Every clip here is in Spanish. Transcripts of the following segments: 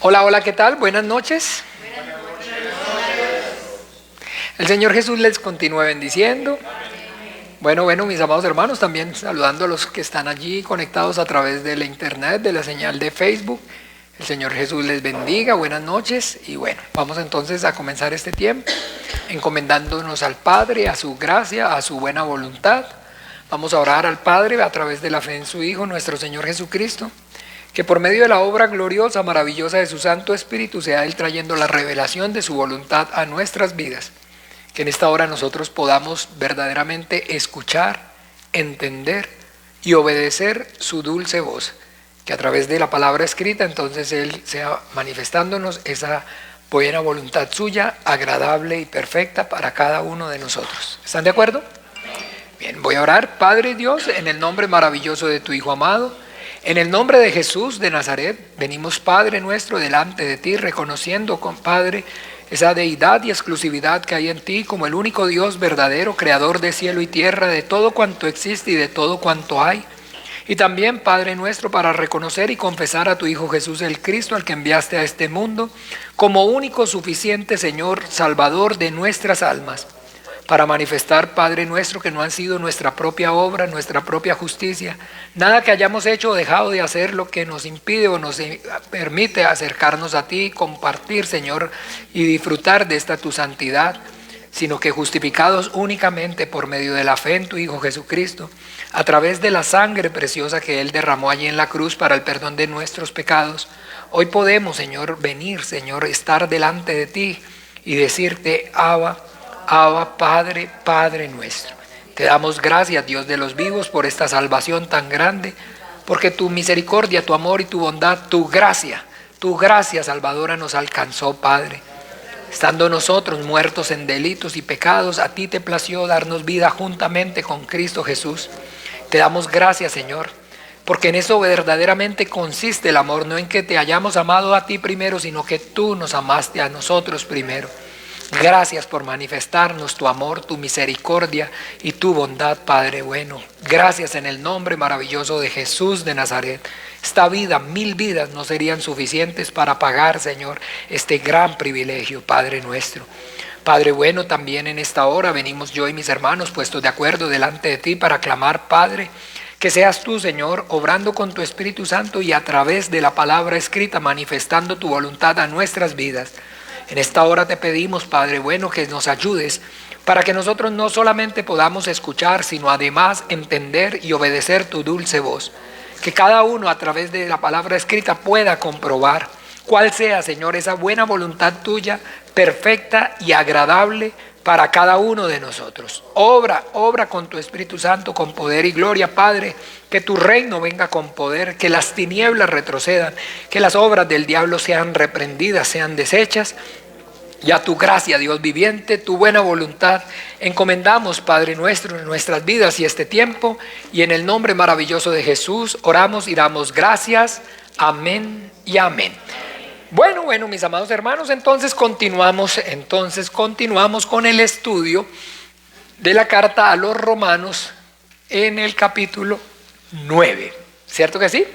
Hola, hola, ¿qué tal? Buenas noches. El Señor Jesús les continúe bendiciendo. Bueno, mis amados hermanos, también saludando a los que están allí conectados a través de la internet, de la señal de Facebook. El Señor Jesús les bendiga, buenas noches. Y bueno, vamos entonces a comenzar este tiempo encomendándonos al Padre, a su gracia, a su buena voluntad. Vamos a orar al Padre a través de la fe en su Hijo, nuestro Señor Jesucristo, que por medio de la obra gloriosa, maravillosa de su Santo Espíritu sea Él trayendo la revelación de su voluntad a nuestras vidas. Que en esta hora nosotros podamos verdaderamente escuchar, entender y obedecer su dulce voz. Que a través de la palabra escrita entonces Él sea manifestándonos esa buena voluntad suya, agradable y perfecta para cada uno de nosotros. ¿Están de acuerdo? Bien, voy a orar. Padre Dios, en el nombre maravilloso de tu Hijo amado, en el nombre de Jesús de Nazaret, venimos, Padre nuestro, delante de ti, reconociendo, Padre, esa deidad y exclusividad que hay en ti como el único Dios verdadero, creador de cielo y tierra, de todo cuanto existe y de todo cuanto hay. Y también, Padre nuestro, para reconocer y confesar a tu Hijo Jesús el Cristo, al que enviaste a este mundo, como único suficiente Señor, Salvador de nuestras almas. Para manifestar, Padre nuestro, que no han sido nuestra propia obra, nuestra propia justicia, nada que hayamos hecho o dejado de hacer lo que nos impide o nos permite acercarnos a ti, compartir, Señor, y disfrutar de esta tu santidad, sino que justificados únicamente por medio de la fe en tu Hijo Jesucristo, a través de la sangre preciosa que Él derramó allí en la cruz para el perdón de nuestros pecados, hoy podemos, Señor, venir, Señor, estar delante de ti y decirte, Abba, Padre, Padre nuestro. Te damos gracias, Dios de los vivos, por esta salvación tan grande, porque tu misericordia, tu amor y tu bondad, tu gracia salvadora nos alcanzó, Padre. Estando nosotros muertos en delitos y pecados, a ti te plació darnos vida juntamente con Cristo Jesús. Te damos gracias, Señor, porque en eso verdaderamente consiste el amor, no en que te hayamos amado a ti primero, sino que tú nos amaste a nosotros primero. Gracias por manifestarnos tu amor, tu misericordia y tu bondad, Padre bueno. Gracias en el nombre maravilloso de Jesús de Nazaret. Esta vida, 1000 vidas no serían suficientes para pagar, Señor, este gran privilegio, Padre nuestro. Padre bueno, también en esta hora venimos yo y mis hermanos puestos de acuerdo delante de ti para clamar, Padre, que seas tú, Señor, obrando con tu Espíritu Santo y a través de la palabra escrita manifestando tu voluntad a nuestras vidas. En esta hora te pedimos, Padre bueno, que nos ayudes para que nosotros no solamente podamos escuchar, sino además entender y obedecer tu dulce voz. Que cada uno a través de la palabra escrita pueda comprobar cuál sea, Señor, esa buena voluntad tuya, perfecta y agradable para cada uno de nosotros. Obra con tu Espíritu Santo, con poder y gloria, Padre, que tu reino venga con poder, que las tinieblas retrocedan, que las obras del diablo sean reprendidas, sean deshechas. Y a tu gracia, Dios viviente, tu buena voluntad, encomendamos, Padre nuestro, en nuestras vidas y este tiempo, y en el nombre maravilloso de Jesús, oramos y damos gracias. Amén y amén. Bueno, mis amados hermanos, entonces continuamos con el estudio de la carta a los Romanos en el capítulo 9. ¿Cierto que sí?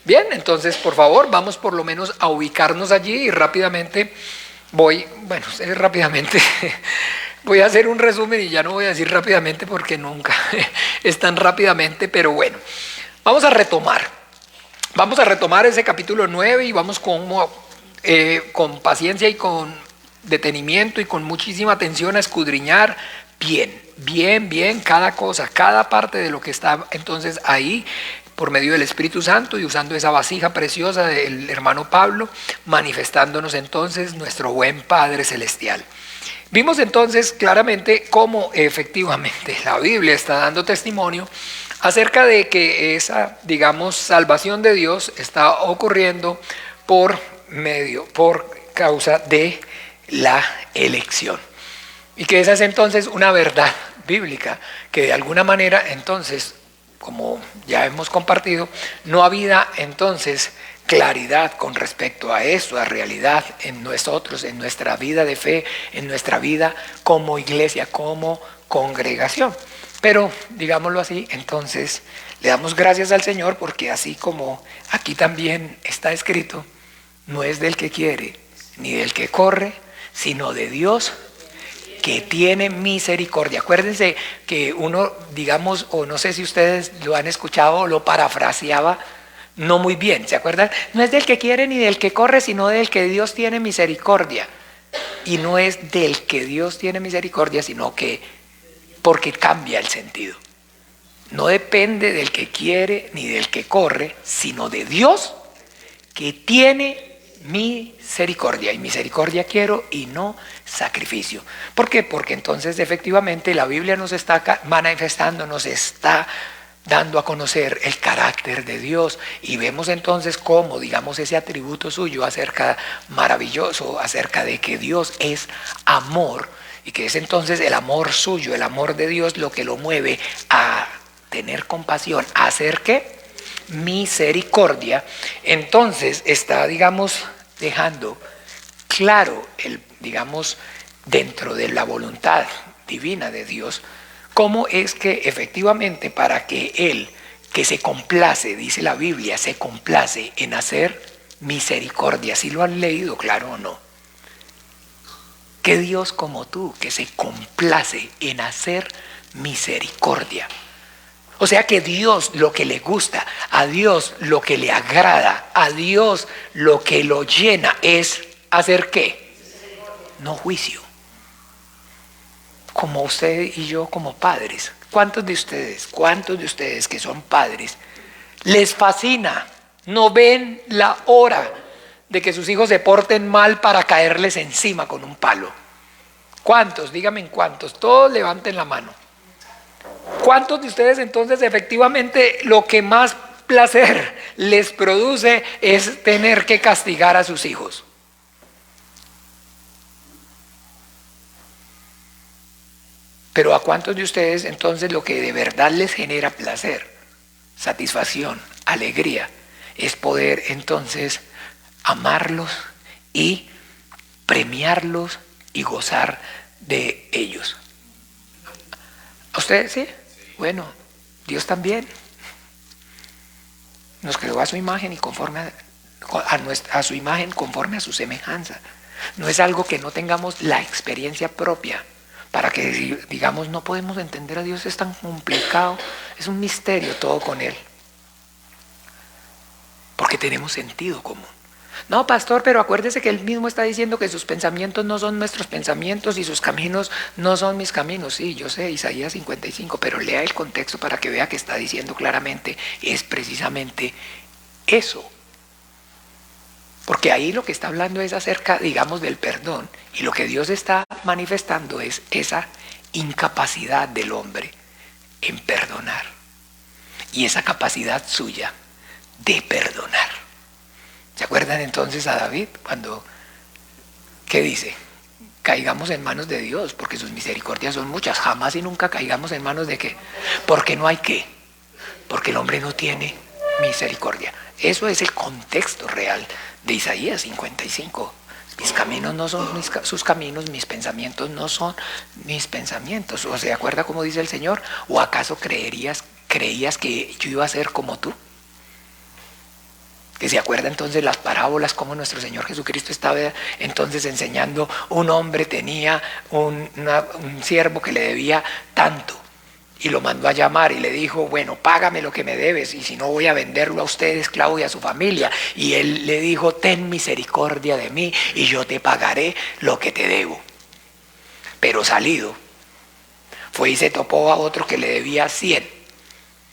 Bien, entonces por favor, vamos por lo menos a ubicarnos allí y rápidamente voy a hacer un resumen y ya no voy a decir rápidamente porque nunca es tan rápidamente, pero bueno, vamos a retomar ese capítulo 9 y vamos con paciencia y con detenimiento y con muchísima atención a escudriñar bien cada cosa, cada parte de lo que está entonces ahí por medio del Espíritu Santo y usando esa vasija preciosa del hermano Pablo, manifestándonos entonces nuestro buen Padre Celestial. Vimos entonces claramente cómo efectivamente la Biblia está dando testimonio acerca de que esa, salvación de Dios está ocurriendo por causa de la elección. Y que esa es entonces una verdad bíblica que de alguna manera entonces, como ya hemos compartido, no había entonces claridad con respecto a eso, a realidad en nosotros, en nuestra vida de fe, en nuestra vida como iglesia, como congregación. Pero, digámoslo así, entonces le damos gracias al Señor porque así como aquí también está escrito, no es del que quiere ni del que corre, sino de Dios que tiene misericordia. Acuérdense que uno, digamos, o no sé si ustedes lo han escuchado o lo parafraseaba no muy bien, ¿se acuerdan? No es del que quiere ni del que corre, sino del que Dios tiene misericordia. Y no es del que Dios tiene misericordia, sino que porque cambia el sentido. No depende del que quiere ni del que corre, sino de Dios que tiene misericordia. Y misericordia quiero y no sacrificio. ¿Por qué? Porque entonces efectivamente la Biblia nos está manifestando, nos está dando a conocer el carácter de Dios, y vemos entonces cómo, digamos, ese atributo suyo maravilloso acerca de que Dios es amor, y que es entonces el amor suyo, el amor de Dios, lo que lo mueve a tener compasión, a hacer ¿qué? Misericordia. Entonces está, digamos, dejando claro, digamos, dentro de la voluntad divina de Dios, cómo es que efectivamente para que Él, que se complace, dice la Biblia, se complace en hacer misericordia. ¿Sí lo han leído, claro o no? ¿Qué Dios como tú que se complace en hacer misericordia? O sea que Dios lo que le gusta, a Dios lo que le agrada, a Dios lo que lo llena es hacer ¿qué? No juicio. Como usted y yo como padres. ¿Cuántos de ustedes que son padres les fascina, no ven la hora de que sus hijos se porten mal para caerles encima con un palo? ¿Cuántos? Díganme en cuántos. Todos levanten la mano. ¿Cuántos de ustedes entonces efectivamente lo que más placer les produce es tener que castigar a sus hijos? Pero ¿a cuántos de ustedes entonces lo que de verdad les genera placer, satisfacción, alegría, es poder entonces amarlos y premiarlos y gozar de ellos? ¿A ustedes sí? Bueno, Dios también nos creó a su imagen y conforme a su imagen, conforme a su semejanza. No es algo que no tengamos la experiencia propia. Para que digamos, no podemos entender a Dios, es tan complicado, es un misterio todo con Él. Porque tenemos sentido común. No, pastor, pero acuérdese que Él mismo está diciendo que sus pensamientos no son nuestros pensamientos y sus caminos no son mis caminos. Sí, yo sé, Isaías 55, pero lea el contexto para que vea que está diciendo claramente, es precisamente eso. Porque ahí lo que está hablando es acerca, digamos, del perdón, y lo que Dios está manifestando es esa incapacidad del hombre en perdonar, y esa capacidad suya de perdonar. ¿Se acuerdan entonces a David cuando, qué dice? Caigamos en manos de Dios, porque sus misericordias son muchas. Jamás y nunca caigamos en manos de ¿qué? Porque no hay qué, porque el hombre no tiene misericordia. Eso es el contexto real de Isaías 55. Mis caminos no son sus caminos, mis pensamientos no son mis pensamientos. ¿O se acuerda cómo dice el Señor? ¿O acaso creías que yo iba a ser como tú? Que se acuerda entonces las parábolas, como nuestro Señor Jesucristo estaba entonces enseñando. Un hombre tenía un siervo que le debía tanto, y lo mandó a llamar y le dijo, bueno, págame lo que me debes, y si no voy a venderlo a usted, esclavo, y a su familia. Y él le dijo, ten misericordia de mí y yo te pagaré lo que te debo. Pero salido, fue y se topó a otro que le debía 100,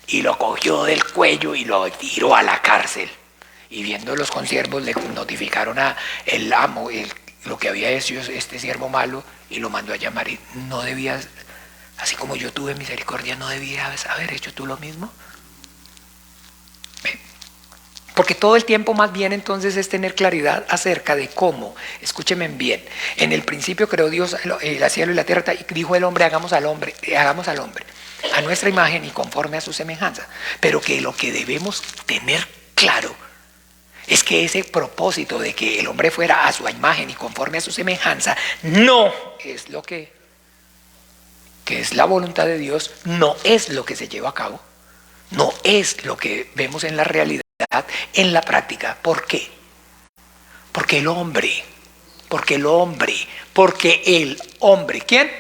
y lo cogió del cuello y lo tiró a la cárcel. Y viendo los consiervos le notificaron a el amo lo que había hecho este siervo malo, y lo mandó a llamar. Y no debías, así como yo tuve misericordia, ¿no debías haber hecho tú lo mismo? Porque todo el tiempo más bien entonces es tener claridad acerca de cómo, escúchenme bien, en el principio creó Dios el cielo y la tierra, y dijo el hombre, hagamos al hombre a nuestra imagen y conforme a su semejanza. Pero que lo que debemos tener claro es que ese propósito de que el hombre fuera a su imagen y conforme a su semejanza no es lo que es la voluntad de Dios, no es lo que se lleva a cabo, no es lo que vemos en la realidad, en la práctica. ¿Por qué? Porque el hombre, ¿quién?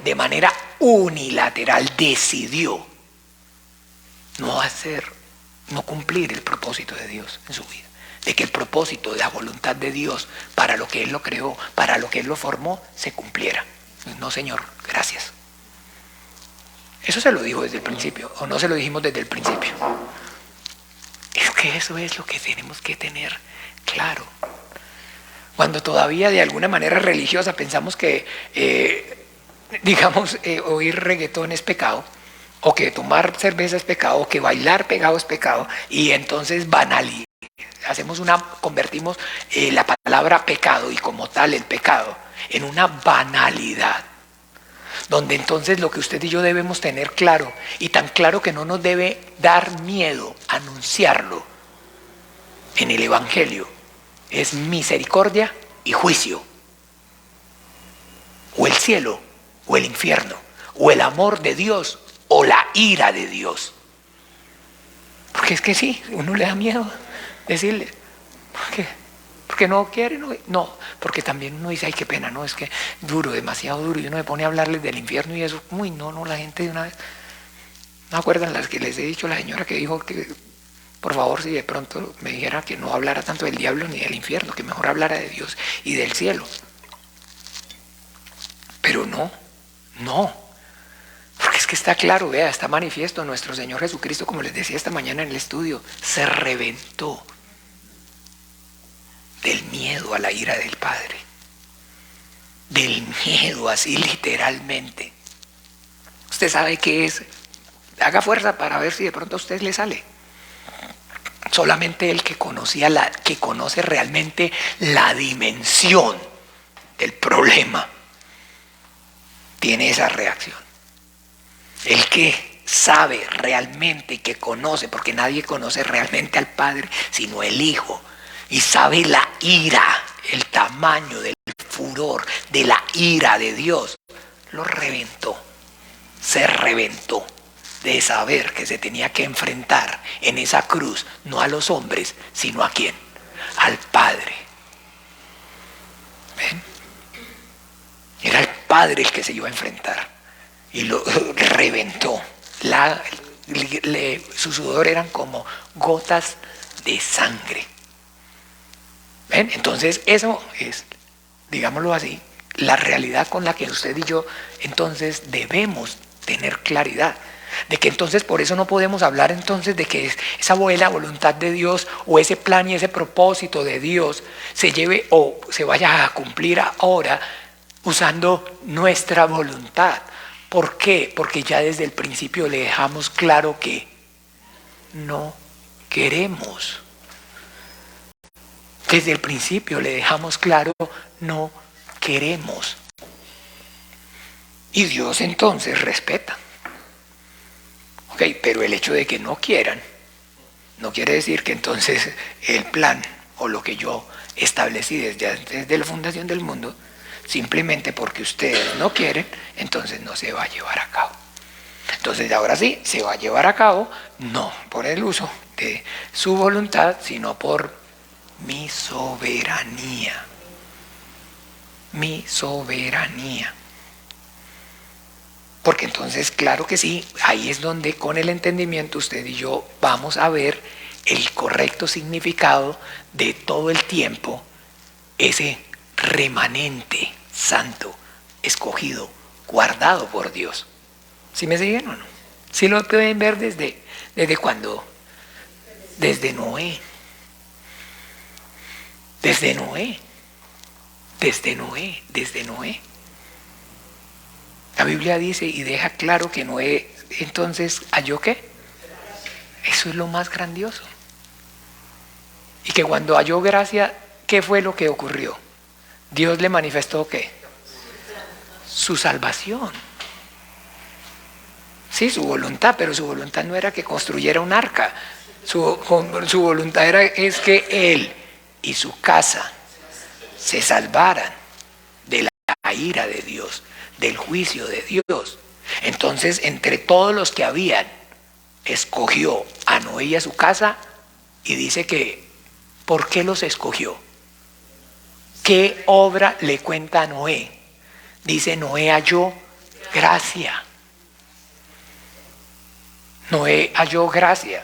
De manera unilateral decidió no cumplir el propósito de Dios en su vida. De que el propósito de la voluntad de Dios para lo que Él lo creó, para lo que Él lo formó, se cumpliera. No, Señor, gracias. Eso se lo dijo desde el principio, o no se lo dijimos desde el principio. Es que eso es lo que tenemos que tener claro. Cuando todavía de alguna manera religiosa pensamos que, oír reggaetón es pecado, o que tomar cerveza es pecado, o que bailar pegado es pecado, y entonces convertimos la palabra pecado y como tal el pecado en una banalidad, donde entonces lo que usted y yo debemos tener claro, y tan claro que no nos debe dar miedo anunciarlo en el Evangelio, es misericordia y juicio, o el cielo, o el infierno, o el amor de Dios, o la ira de Dios. Porque es que sí, uno le da miedo decirle, ¿por qué? Porque no quiere, no, porque también uno dice, ay, qué pena, no, es que duro, demasiado duro, y uno me pone a hablarles del infierno y eso, uy, no, la gente de una vez, ¿no acuerdan las que les he dicho a la señora que dijo que, por favor, si de pronto me dijera que no hablara tanto del diablo ni del infierno, que mejor hablara de Dios y del cielo? Pero no, porque es que está claro, vea, está manifiesto, nuestro Señor Jesucristo, como les decía esta mañana en el estudio, se reventó del miedo a la ira del Padre, del miedo así literalmente. Usted sabe qué es, haga fuerza para ver si de pronto a usted le sale. Solamente el que conoce realmente la dimensión del problema tiene esa reacción. El que sabe realmente, que conoce, porque nadie conoce realmente al Padre sino el Hijo, y sabe la ira, el tamaño del furor de la ira de Dios, lo reventó, se reventó de saber que se tenía que enfrentar en esa cruz, no a los hombres, sino a ¿quién? Al Padre. ¿Ven? Era el Padre el que se iba a enfrentar y lo reventó. Su sudor eran como gotas de sangre. ¿Ven? Entonces eso es, digámoslo así, la realidad con la que usted y yo entonces debemos tener claridad. De que entonces por eso no podemos hablar entonces de que esa buena voluntad de Dios o ese plan y ese propósito de Dios se lleve o se vaya a cumplir ahora usando nuestra voluntad. ¿Por qué? Porque ya desde el principio le dejamos claro que no queremos. Desde el principio le dejamos claro, no queremos. Y Dios entonces respeta. Ok, pero el hecho de que no quieran, no quiere decir que entonces el plan o lo que yo establecí desde la fundación del mundo, simplemente porque ustedes no quieren, entonces no se va a llevar a cabo. Entonces ahora sí, se va a llevar a cabo, no por el uso de su voluntad, sino por mi soberanía. Mi soberanía. Porque entonces, claro que sí, ahí es donde con el entendimiento usted y yo vamos a ver el correcto significado de todo el tiempo, ese remanente santo, escogido, guardado por Dios. ¿Sí me siguen o no? ¿Sí lo pueden ver desde cuándo? Desde Noé. Desde Noé. Desde Noé. Desde Noé. La Biblia dice y deja claro que Noé entonces halló ¿qué? Eso es lo más grandioso. Y que cuando halló gracia, ¿qué fue lo que ocurrió? Dios le manifestó ¿qué? Su salvación. Sí, su voluntad, pero su voluntad no era que construyera un arca. Su voluntad es que él y su casa se salvaran de la ira de Dios, del juicio de Dios. Entonces, entre todos los que habían, escogió a Noé y a su casa, y dice que, ¿por qué los escogió? ¿Qué obra le cuenta a Noé? Dice, Noé halló gracia. Noé halló gracia.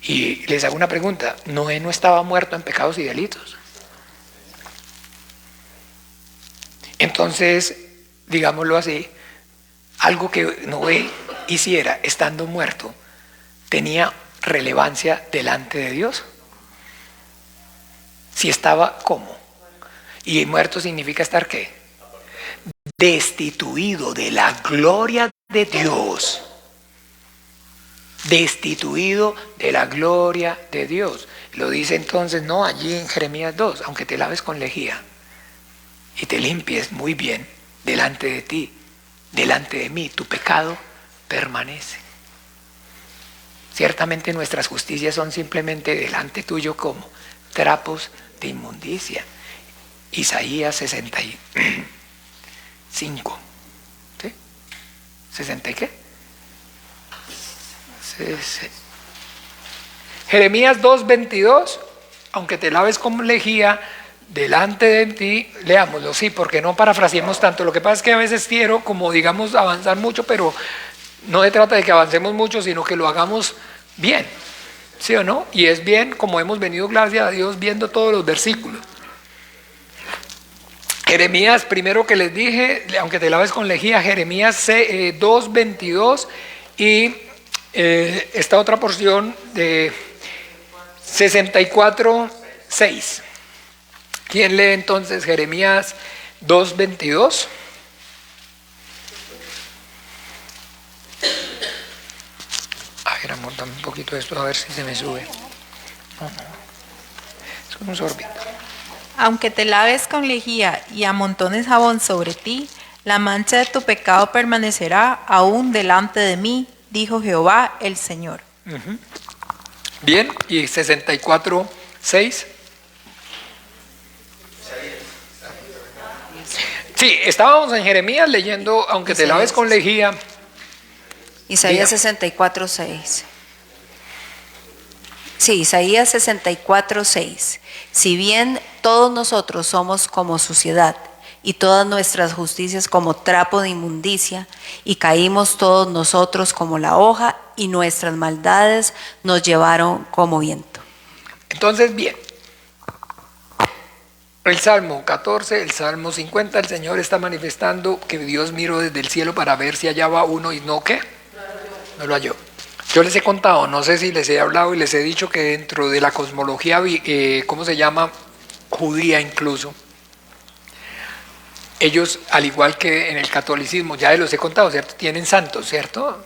Y les hago una pregunta, ¿Noé no estaba muerto en pecados y delitos? Entonces, digámoslo así, algo que Noé hiciera estando muerto, ¿tenía relevancia delante de Dios? Si estaba, ¿cómo? Y muerto significa estar ¿qué? Destituido de la gloria de Dios. Destituido de la gloria de Dios. Lo dice entonces, no, allí en Jeremías 2, aunque te laves con lejía y te limpies muy bien delante de ti, delante de mí, tu pecado permanece. Ciertamente nuestras justicias son simplemente delante tuyo como trapos de inmundicia. Isaías 65. ¿Sí? ¿60 y qué? Jeremías 2:22, aunque te laves con lejía delante de ti, leámoslo, sí, porque no parafraseemos tanto. Lo que pasa es que a veces quiero, como digamos, avanzar mucho, pero no se trata de que avancemos mucho, sino que lo hagamos bien, ¿sí o no? Y es bien, como hemos venido, gracias a Dios, viendo todos los versículos. Jeremías, primero que les dije, aunque te laves con lejía, Jeremías 2:22 y esta otra porción de 64:6. ¿Quién lee entonces Jeremías 2:22? A ver, amor, dame un poquito de esto a ver si se me sube. No. Es como un sorbito. Aunque te laves con lejía y amontones jabón sobre ti, la mancha de tu pecado permanecerá aún delante de mí, dijo Jehová el Señor. Bien, y 64:6. Sí, estábamos en Jeremías leyendo, aunque te laves con lejía. Isaías 64:6. Sí, Isaías 64:6. Si bien todos nosotros somos como suciedad y todas nuestras justicias como trapo de inmundicia, y caímos todos nosotros como la hoja, y nuestras maldades nos llevaron como viento. Entonces, bien, el Salmo 14, el Salmo 50, el Señor está manifestando que Dios miró desde el cielo para ver si hallaba uno y no, ¿qué? No lo halló. Yo les he contado, no sé si les he hablado y les he dicho que dentro de la cosmología, ¿cómo se llama? Judía incluso. Ellos, al igual que en el catolicismo, ya los he contado, ¿cierto? Tienen santos, ¿cierto?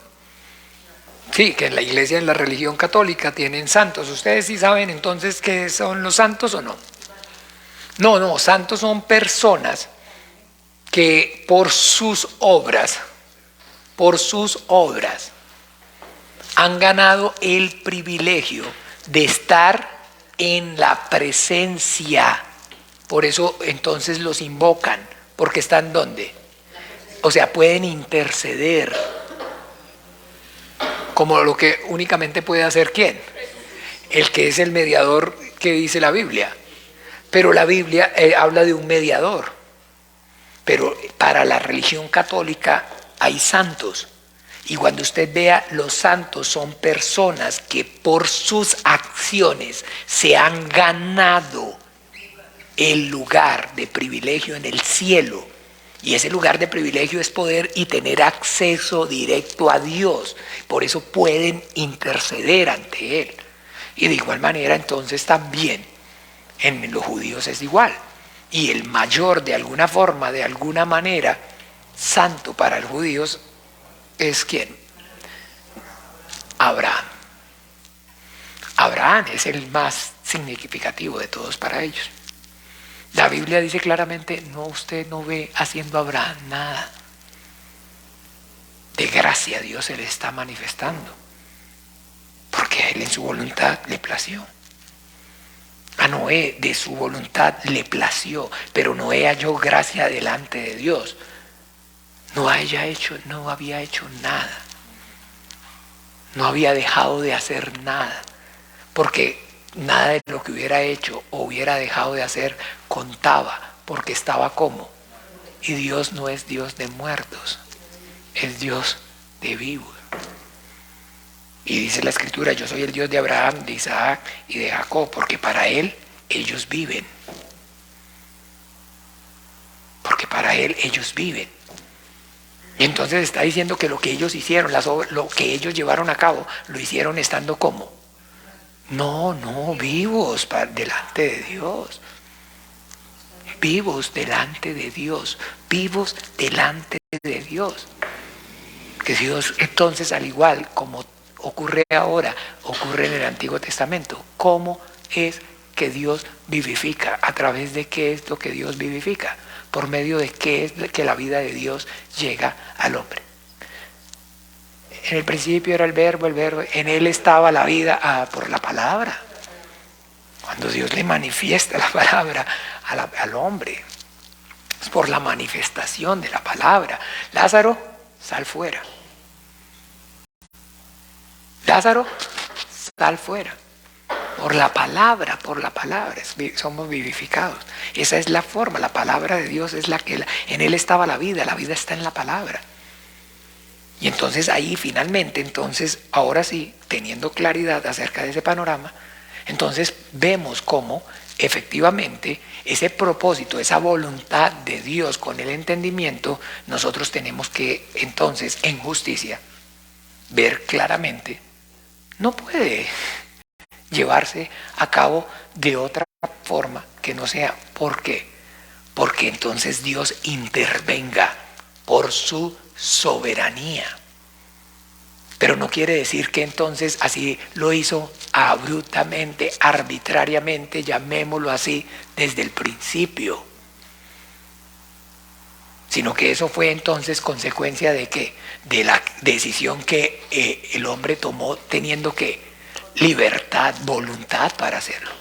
Sí, que en la iglesia, en la religión católica tienen santos. ¿Ustedes sí saben entonces qué son los santos o no? No, santos son personas que por sus obras, han ganado el privilegio de estar en la presencia. Por eso entonces los invocan, porque están ¿dónde? O sea, pueden interceder, como lo que únicamente puede hacer ¿quién? El que es el mediador que dice la Biblia. Pero la Biblia habla de un mediador. Pero para la religión católica hay santos. Y cuando usted vea, los santos son personas que por sus acciones se han ganado el lugar de privilegio en el cielo. Y ese lugar de privilegio es poder y tener acceso directo a Dios. Por eso pueden interceder ante Él. Y de igual manera, entonces también en los judíos es igual. Y el mayor, de alguna forma, de alguna manera, santo para los judíos es ¿quién? Abraham. Abraham es el más significativo de todos para ellos. La Biblia dice claramente, no, usted no ve haciendo a Abraham nada. De gracia Dios se le está manifestando. Porque a él en su voluntad le plació. A Noé de su voluntad le plació, pero Noé halló gracia delante de Dios. No había hecho nada. No había dejado de hacer nada. Porque nada de lo que hubiera hecho o hubiera dejado de hacer contaba, porque estaba como. Y Dios no es Dios de muertos, es Dios de vivos. Y dice la Escritura, yo soy el Dios de Abraham, de Isaac y de Jacob, porque para Él ellos viven. Porque para Él ellos viven. Y entonces está diciendo que lo que ellos hicieron, lo que ellos llevaron a cabo, lo hicieron estando como. No, vivos delante de Dios. Vivos delante de Dios. Vivos delante de Dios. Que Dios entonces, al igual como ocurre ahora, ocurre en el Antiguo Testamento. ¿Cómo es que Dios vivifica? ¿A través de qué es lo que Dios vivifica? ¿Por medio de qué es que la vida de Dios llega al hombre? En el principio era el verbo, en Él estaba la vida, por la palabra. Cuando Dios le manifiesta la palabra al hombre, es por la manifestación de la palabra. Lázaro, sal fuera. Lázaro, sal fuera. Por la palabra, somos vivificados. Esa es la forma, la palabra de Dios es la que en Él estaba la vida está en la palabra. Y entonces ahí finalmente, ahora sí, teniendo claridad acerca de ese panorama, entonces vemos cómo efectivamente ese propósito, esa voluntad de Dios con el entendimiento, nosotros tenemos que entonces en justicia ver claramente, no puede llevarse a cabo de otra forma que no sea. ¿Por qué? Porque entonces Dios intervenga por su soberanía. Pero no quiere decir que entonces así lo hizo abruptamente, arbitrariamente, llamémoslo así, desde el principio. Sino que eso fue entonces consecuencia de ¿qué? De la decisión que el hombre tomó teniendo que libertad, voluntad para hacerlo.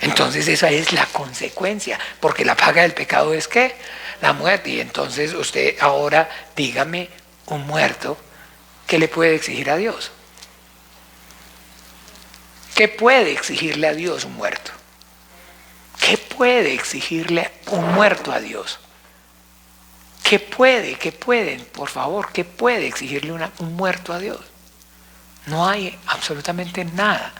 Entonces esa es la consecuencia, porque la paga del pecado es ¿qué? La muerte. Y entonces usted ahora dígame, un muerto, ¿qué le puede exigir a Dios? ¿Qué puede exigirle a Dios un muerto? ¿Qué puede exigirle un muerto a Dios? ¿Qué puede, por favor, qué puede exigirle un muerto a Dios? No hay absolutamente nada.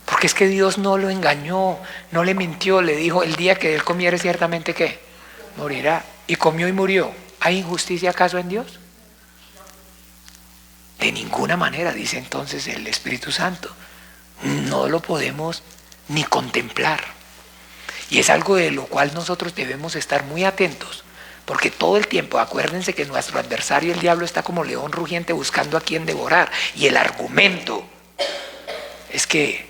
Porque es que Dios no lo engañó, no le mintió, le dijo, el día que él comiere ciertamente ¿qué? Morirá. Y comió y murió. ¿Hay injusticia acaso en Dios? De ninguna manera, dice entonces el Espíritu Santo. No lo podemos ni contemplar. Y es algo de lo cual nosotros debemos estar muy atentos. Porque todo el tiempo, acuérdense que nuestro adversario, el diablo, está como león rugiente buscando a quien devorar. Y el argumento es que,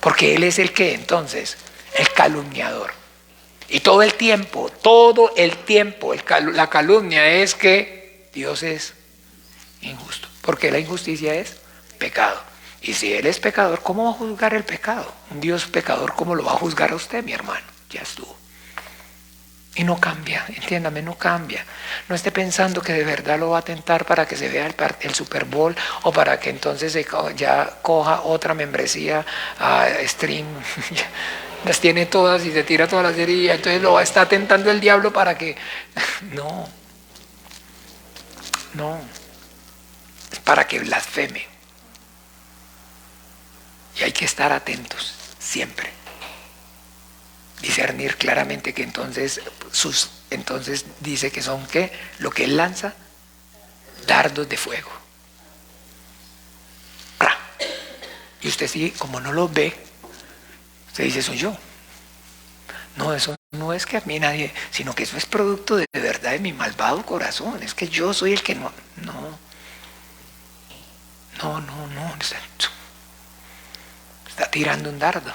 porque él es el que entonces, el calumniador. Y todo el tiempo, la calumnia es que Dios es injusto. Porque la injusticia es pecado. Y si Él es pecador, ¿cómo va a juzgar el pecado? Un Dios pecador, ¿cómo lo va a juzgar a usted, mi hermano? Ya estuvo. Y no cambia, entiéndame, no cambia. No esté pensando que de verdad lo va a tentar para que se vea el Super Bowl o para que entonces ya coja otra membresía a Stream. Las tiene todas y se tira toda la serie y entonces lo está tentando el diablo para que... No. Es para que blasfeme. Y hay que estar atentos siempre. Discernir claramente que entonces dice que son ¿qué? Lo que él lanza, dardos de fuego. Y usted sí, como no los ve, usted dice, soy yo. No, eso no es que a mí nadie, sino que eso es producto de verdad de mi malvado corazón. Es que yo soy el que no. Está tirando un dardo.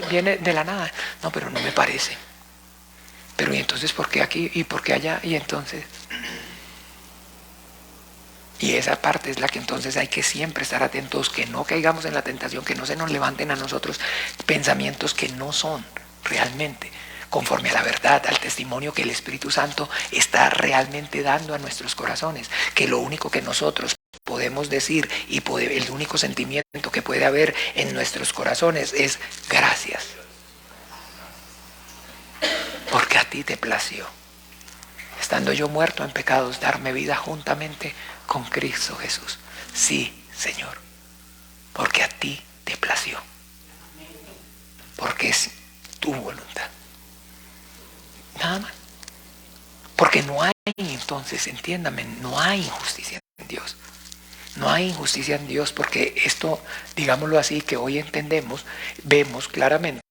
Viene de la nada. No, pero no me parece. Pero ¿y entonces por qué aquí y por qué allá? Y entonces... Y esa parte es la que entonces hay que siempre estar atentos, que no caigamos en la tentación, que no se nos levanten a nosotros pensamientos que no son realmente conforme a la verdad, al testimonio que el Espíritu Santo está realmente dando a nuestros corazones, que lo único que nosotros podemos podemos decir y el único sentimiento que puede haber en nuestros corazones es gracias. Porque a ti te plació, estando yo muerto en pecados, darme vida juntamente con Cristo Jesús. Sí, Señor, porque a ti te plació. Porque es tu voluntad. Nada más. Porque no hay, entonces, entiéndame, no hay injusticia en Dios. No hay injusticia en Dios porque esto, digámoslo así, que hoy entendemos, vemos claramente,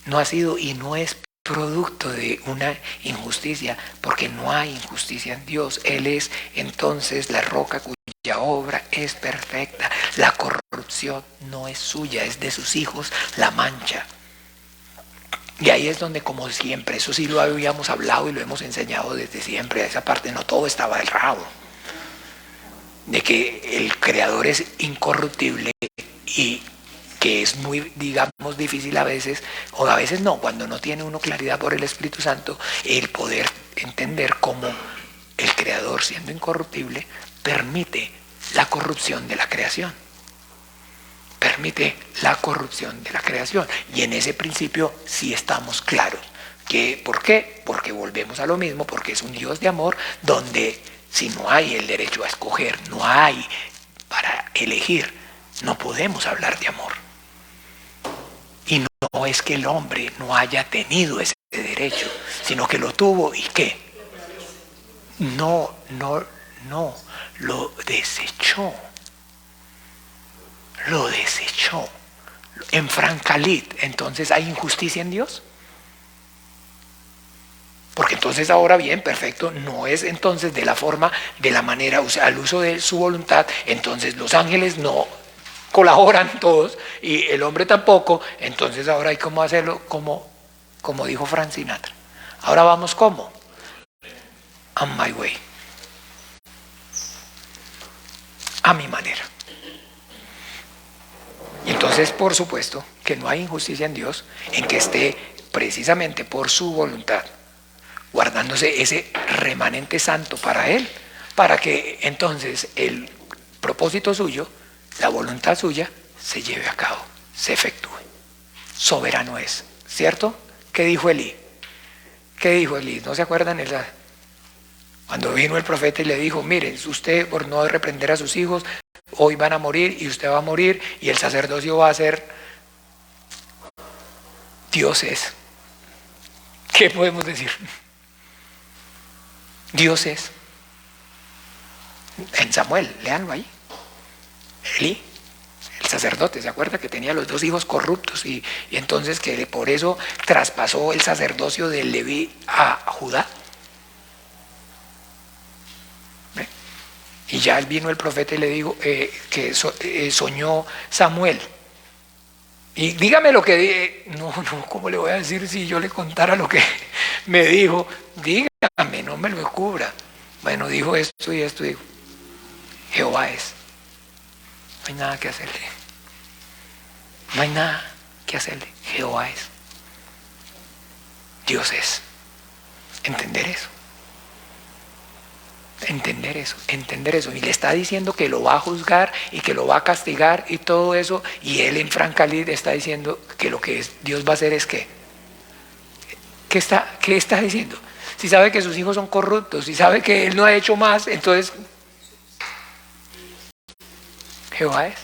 no ha sido y no es producto de una injusticia, porque no hay injusticia en Dios. Él es entonces la roca cuya obra es perfecta. La corrupción no es suya, es de sus hijos la mancha. Y ahí es donde, como siempre, eso sí lo habíamos hablado y lo hemos enseñado desde siempre, a esa parte no todo estaba errado, de que el Creador es incorruptible y que es muy, digamos, difícil a veces, o a veces no, cuando no tiene uno claridad por el Espíritu Santo, el poder entender cómo el Creador, siendo incorruptible, permite la corrupción de la creación. Permite la corrupción de la creación. Y en ese principio sí estamos claros. ¿Por qué? Porque volvemos a lo mismo, porque es un Dios de amor donde si no hay el derecho a escoger, no hay para elegir, no podemos hablar de amor. Y no es que el hombre no haya tenido ese derecho, sino que lo tuvo y ¿qué? No, lo desechó. Lo desechó en Francalit. Entonces, ¿hay injusticia en Dios? Porque entonces ahora bien, perfecto, no es entonces de la forma, de la manera, o sea, al uso de su voluntad, entonces los ángeles no colaboran todos y el hombre tampoco, entonces ahora hay cómo hacerlo, como dijo Frank Sinatra. Ahora vamos ¿cómo? On my way. A mi manera. Y entonces, por supuesto, que no hay injusticia en Dios en que esté precisamente por su voluntad, guardándose ese remanente santo para Él, para que entonces el propósito suyo, la voluntad suya, se lleve a cabo, se efectúe. Soberano es, ¿cierto? ¿Qué dijo Elí? ¿Qué dijo Elí? ¿No se acuerdan? Cuando vino el profeta y le dijo, mire, usted por no reprender a sus hijos, hoy van a morir y usted va a morir y el sacerdocio va a ser Dios es. ¿Qué podemos decir? Dios es. En Samuel, léanlo ahí. Elí, el sacerdote, ¿se acuerda que tenía los dos hijos corruptos y entonces que por eso traspasó el sacerdocio de Leví a Judá? Y ya vino el profeta y le dijo que soñó Samuel. Y dígame lo que... No, ¿cómo le voy a decir si yo le contara lo que me dijo? Dígame, no me lo cubra. Bueno, dijo esto y esto, dijo. Jehová es. No hay nada que hacerle. No hay nada que hacerle. Jehová es. Dios es. Entender eso. Entender eso, y le está diciendo que lo va a juzgar y que lo va a castigar y todo eso, y él en Francalit está diciendo que lo que Dios va a hacer es ¿qué está diciendo? Si sabe que sus hijos son corruptos, si sabe que él no ha hecho más, entonces Jehová es,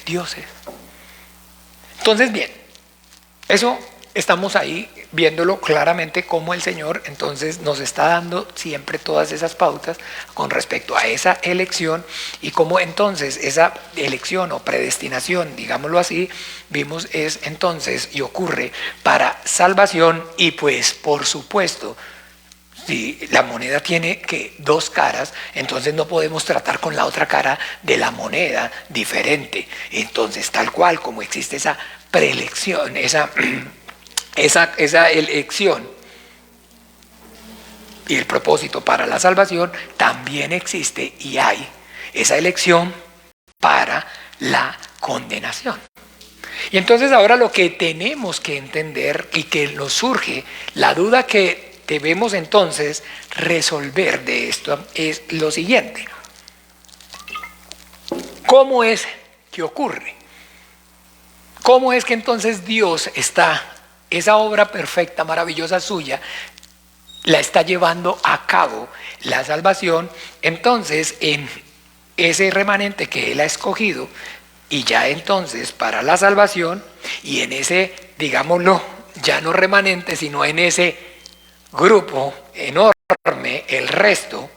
Dios es. Entonces bien, eso estamos ahí viéndolo claramente como el Señor entonces nos está dando siempre todas esas pautas con respecto a esa elección y cómo entonces esa elección o predestinación, digámoslo así, vimos es entonces y ocurre para salvación y pues por supuesto si la moneda tiene dos caras, entonces no podemos tratar con la otra cara de la moneda diferente. Entonces tal cual como existe esa preelección, esa elección y el propósito para la salvación, también existe y hay esa elección para la condenación. Y entonces ahora lo que tenemos que entender y que nos surge, la duda que debemos entonces resolver de esto es lo siguiente. ¿Cómo es que ocurre? ¿Cómo es que entonces Dios está, esa obra perfecta, maravillosa suya, la está llevando a cabo, la salvación, entonces en ese remanente que Él ha escogido, y ya entonces para la salvación, y en ese, digámoslo, ya no remanente, sino en ese grupo enorme, el resto?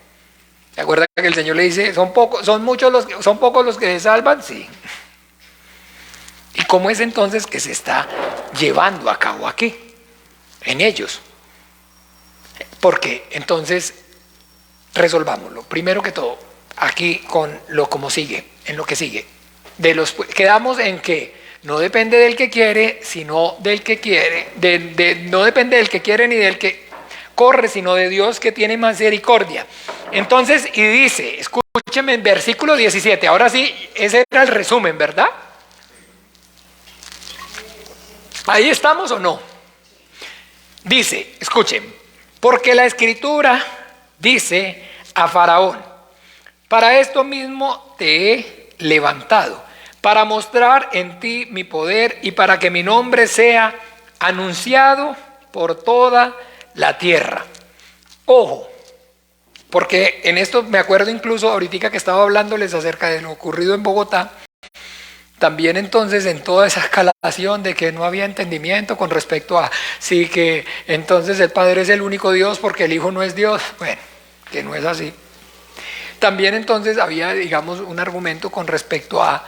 ¿Se acuerda que el Señor le dice, son pocos los que se salvan? Sí. ¿Y cómo es entonces que se está llevando a cabo aquí, en ellos? Porque entonces resolvámoslo. Primero que todo, aquí con lo como sigue, en lo que sigue. Quedamos en que no depende del que quiere, sino del que quiere. No depende del que quiere ni del que corre, sino de Dios que tiene misericordia. Entonces, y dice, escúcheme en versículo 17, ahora sí, ese era el resumen, ¿verdad? ¿Ahí estamos o no? Dice, escuchen, porque la Escritura dice a Faraón, para esto mismo te he levantado, para mostrar en ti mi poder y para que mi nombre sea anunciado por toda la tierra. Ojo, porque en esto me acuerdo incluso ahorita que estaba hablándoles acerca de lo ocurrido en Bogotá, también entonces en toda esa escalación de que no había entendimiento con respecto a sí que entonces el Padre es el único Dios porque el Hijo no es Dios, bueno, que no es así. También entonces había, digamos, un argumento con respecto a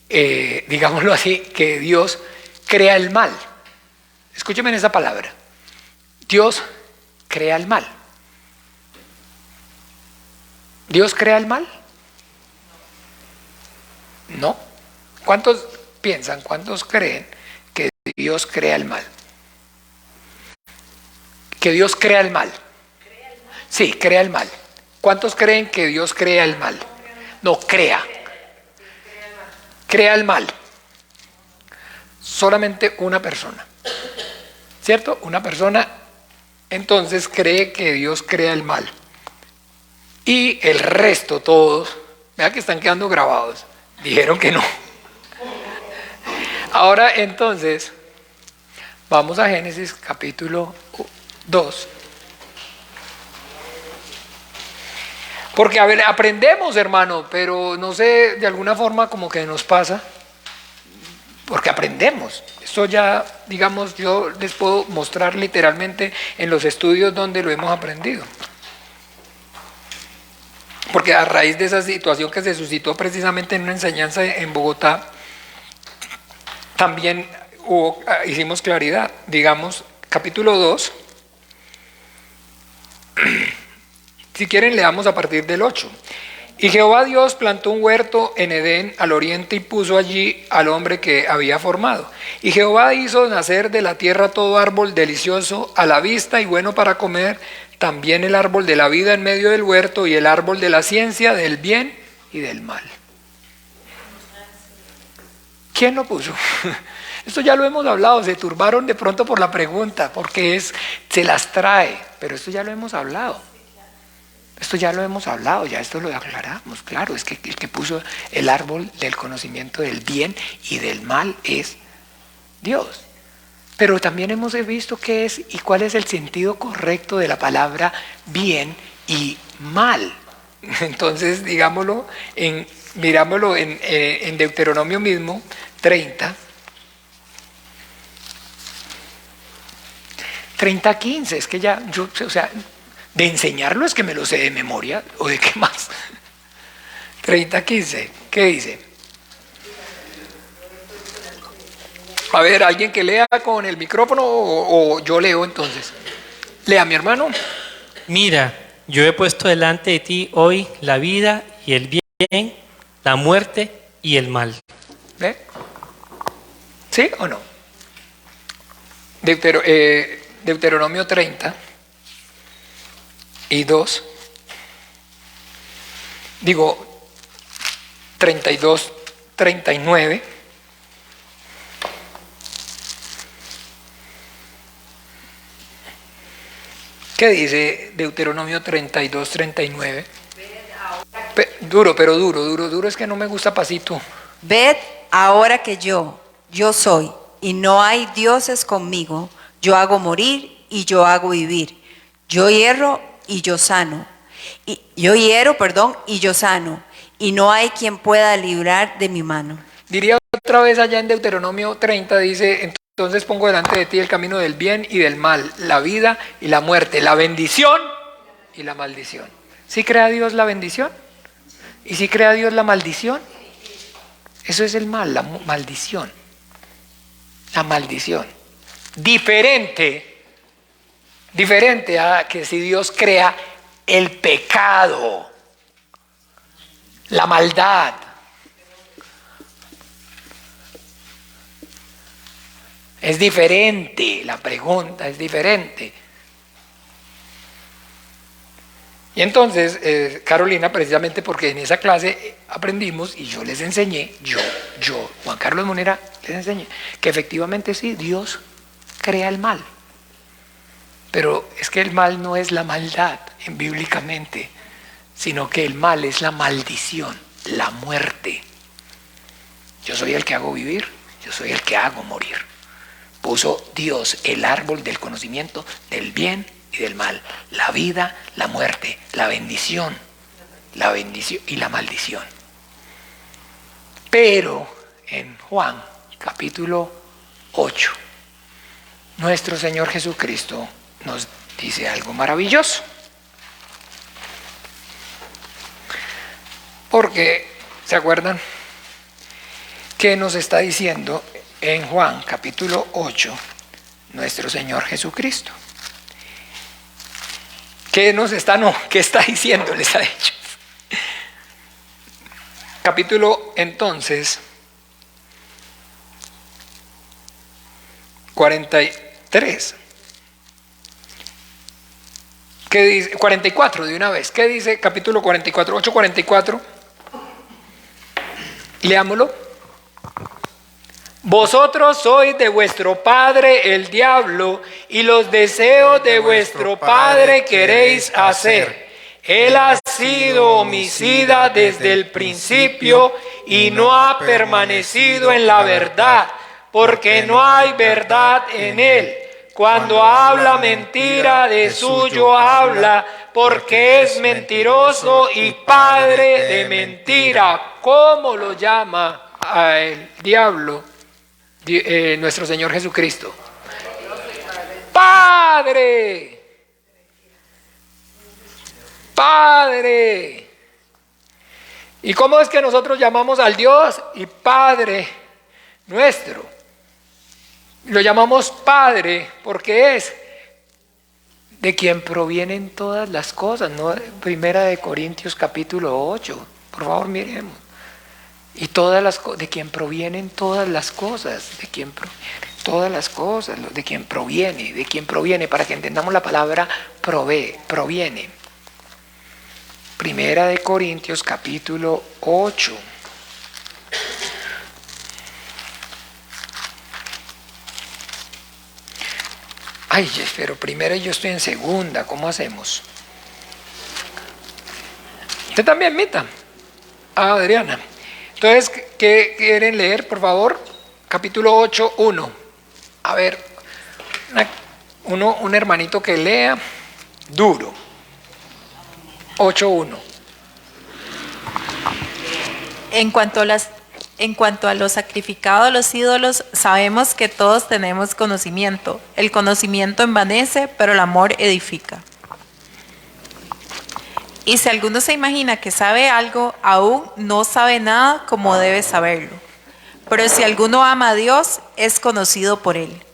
digámoslo así, que Dios crea el mal. Escúcheme en esa palabra. Dios crea el mal. ¿Dios crea el mal? No. ¿Cuántos piensan, cuántos creen que Dios crea el mal? Que Dios crea el mal. Sí, crea el mal. ¿Cuántos creen que Dios crea el mal? No, crea. Crea el mal. Solamente una persona. ¿Cierto? Una persona entonces cree que Dios crea el mal. Y el resto, todos, vean que están quedando grabados, dijeron que no. Ahora entonces, vamos a Génesis capítulo 2. Porque, a ver, aprendemos, hermano, pero no sé, de alguna forma como que nos pasa, porque aprendemos. Esto ya, digamos, yo les puedo mostrar literalmente en los estudios donde lo hemos aprendido. Porque a raíz de esa situación que se suscitó precisamente en una enseñanza en Bogotá, también hicimos claridad. Digamos, capítulo 2, si quieren leamos a partir del 8. Y Jehová Dios plantó un huerto en Edén al oriente y puso allí al hombre que había formado. Y Jehová hizo nacer de la tierra todo árbol delicioso a la vista y bueno para comer, también el árbol de la vida en medio del huerto y el árbol de la ciencia del bien y del mal. ¿Quién lo puso? Esto ya lo hemos hablado, se turbaron de pronto por la pregunta, porque se las trae, pero esto ya lo hemos hablado. Esto ya lo hemos hablado, ya esto lo aclaramos, claro, es que el que puso el árbol del conocimiento del bien y del mal es Dios. Pero también hemos visto qué es y cuál es el sentido correcto de la palabra bien y mal. Entonces, digámoslo, mirámoslo en Deuteronomio mismo, 30, 30:15, es que ya, o sea, de enseñarlo es que me lo sé de memoria, o de qué más. 30:15, ¿qué dice? A ver, alguien que lea con el micrófono o yo leo entonces. Lea, mi hermano. Mira, yo he puesto delante de ti hoy la vida y el bien, la muerte y el mal. ¿Ve? ¿Sí o no? Deuteronomio 30 y 2. Digo, 32, 39. ¿Qué dice Deuteronomio 32, 39? Duro, pero duro, es que no me gusta pasito. Ved ahora que yo soy, y no hay dioses conmigo. Yo hago morir y yo hago vivir. Yo hiero y yo sano. Y yo sano. Y no hay quien pueda librar de mi mano. Diría otra vez allá en Deuteronomio 30, dice, entonces pongo delante de ti el camino del bien y del mal, la vida y la muerte, la bendición y la maldición. ¿Sí crea Dios la bendición? ¿Y si crea Dios la maldición? Eso es el mal, la maldición. La maldición. Diferente a que si Dios crea el pecado, la maldad. Es diferente, la pregunta es diferente. Y entonces, Carolina, precisamente porque en esa clase aprendimos y yo les enseñé, Juan Carlos Monera, les enseñé, que efectivamente sí, Dios crea el mal. Pero es que el mal no es la maldad bíblicamente, sino que el mal es la maldición, la muerte. Yo soy el que hago vivir, yo soy el que hago morir. Puso Dios el árbol del conocimiento del bien y del mal, la vida, la muerte, la bendición y la maldición. Pero en Juan capítulo 8, nuestro Señor Jesucristo nos dice algo maravilloso. Porque, ¿se acuerdan? ¿Qué nos está diciendo en Juan capítulo 8 nuestro Señor Jesucristo? ¿Qué está diciendo? Les ha dicho. Capítulo entonces 43. ¿Qué dice? 44 de una vez. ¿Qué dice capítulo 44? 8:44. Leámoslo. Vosotros sois de vuestro padre el diablo, y los deseos de vuestro padre queréis hacer. Él ha sido homicida desde el principio y no ha permanecido en la verdad, porque no hay verdad en él. Cuando habla mentira, de suyo habla, porque es mentiroso y padre de mentira. ¿Cómo lo llama al diablo nuestro Señor Jesucristo? Padre. Padre. ¿Y cómo es que nosotros llamamos al Dios y Padre nuestro? Lo llamamos Padre porque es de quien provienen todas las cosas, ¿no? Primera de Corintios capítulo 8, por favor miremos. Y todas las cosas, de quien provienen todas las cosas, de quien provienen todas las cosas, de quien proviene, para que entendamos la palabra proviene. Primera de Corintios capítulo 8. Ay, pero primero yo estoy en segunda, ¿cómo hacemos? Usted también, Mita. Ah, Adriana. Entonces, ¿qué quieren leer, por favor? Capítulo 8, 1. A ver, un hermanito que lea duro. 8:1. En cuanto a lo sacrificado a los ídolos, sabemos que todos tenemos conocimiento. El conocimiento envanece, pero el amor edifica. Y si alguno se imagina que sabe algo, aún no sabe nada como debe saberlo. Pero si alguno ama a Dios, es conocido por él.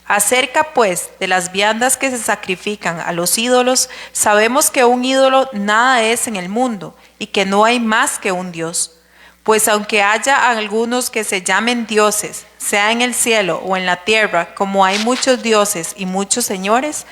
Acerca pues de las viandas que se sacrifican a los ídolos, sabemos que un ídolo nada es en el mundo y que no hay más que un Dios. Pues aunque haya algunos que se llamen dioses, sea en el cielo o en la tierra, como hay muchos dioses y muchos señores,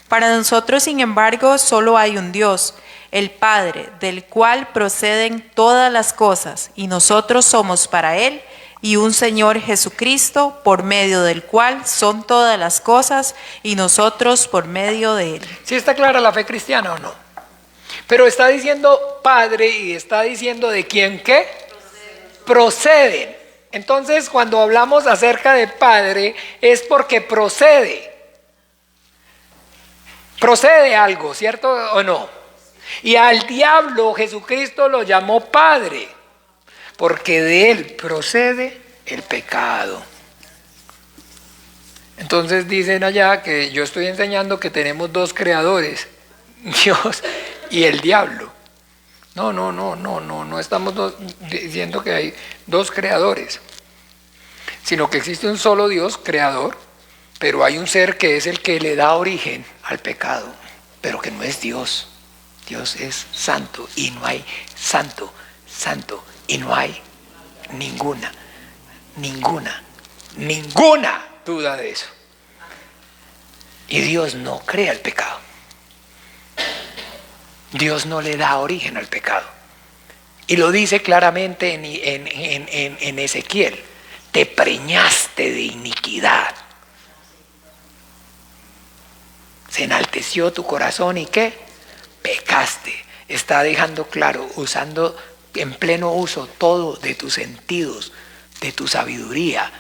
para nosotros, sin embargo, solo hay un Dios, el Padre, del cual proceden todas las cosas, y nosotros somos para Él. y un Señor Jesucristo, por medio del cual son todas las cosas, y nosotros por medio de Él. ¿Sí está clara la fe cristiana o no? Pero está diciendo Padre y está diciendo de quién qué. Proceden. Entonces, cuando hablamos acerca de Padre, es porque procede. Procede algo, ¿cierto o no? Y al diablo Jesucristo lo llamó Padre, porque de él procede el pecado. Entonces dicen allá que yo estoy enseñando que tenemos dos creadores, Dios y el diablo. No estamos diciendo que hay dos creadores, sino que existe un solo Dios creador, pero hay un ser que es el que le da origen al pecado, pero que no es Dios. Dios es santo y no hay santo y no hay ninguna duda de eso. Y Dios no crea el pecado. Dios no le da origen al pecado. Y lo dice claramente en Ezequiel: te preñaste de iniquidad. Se enalteció tu corazón y ¿qué? Pecaste. Está dejando claro, usando en pleno uso todo de tus sentidos, de tu sabiduría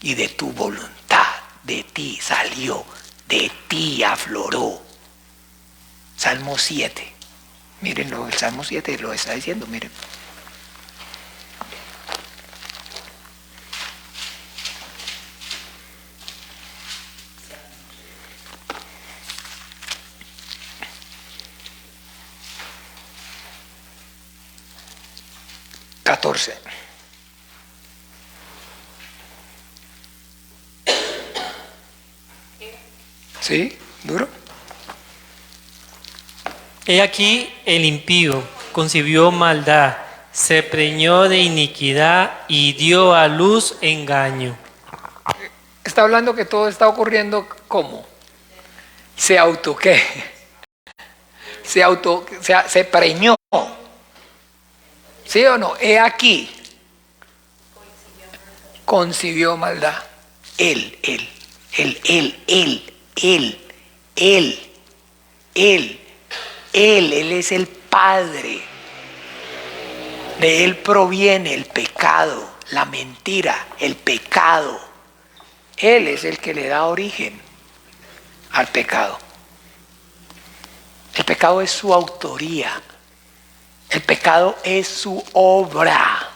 y de tu voluntad. De ti salió, de ti afloró. Salmo 7. Mírenlo, el Salmo 7 lo está diciendo, miren. ¿Sí? ¿Duro? He aquí el impío concibió maldad, se preñó de iniquidad y dio a luz engaño. Está hablando que todo está ocurriendo ¿cómo? Se auto ¿qué? Se preñó. ¿Sí o no? He aquí. Concibió maldad. Él es el Padre. De él proviene el pecado, la mentira, el pecado. Él es el que le da origen al pecado. El pecado es su autoría. El pecado es su obra.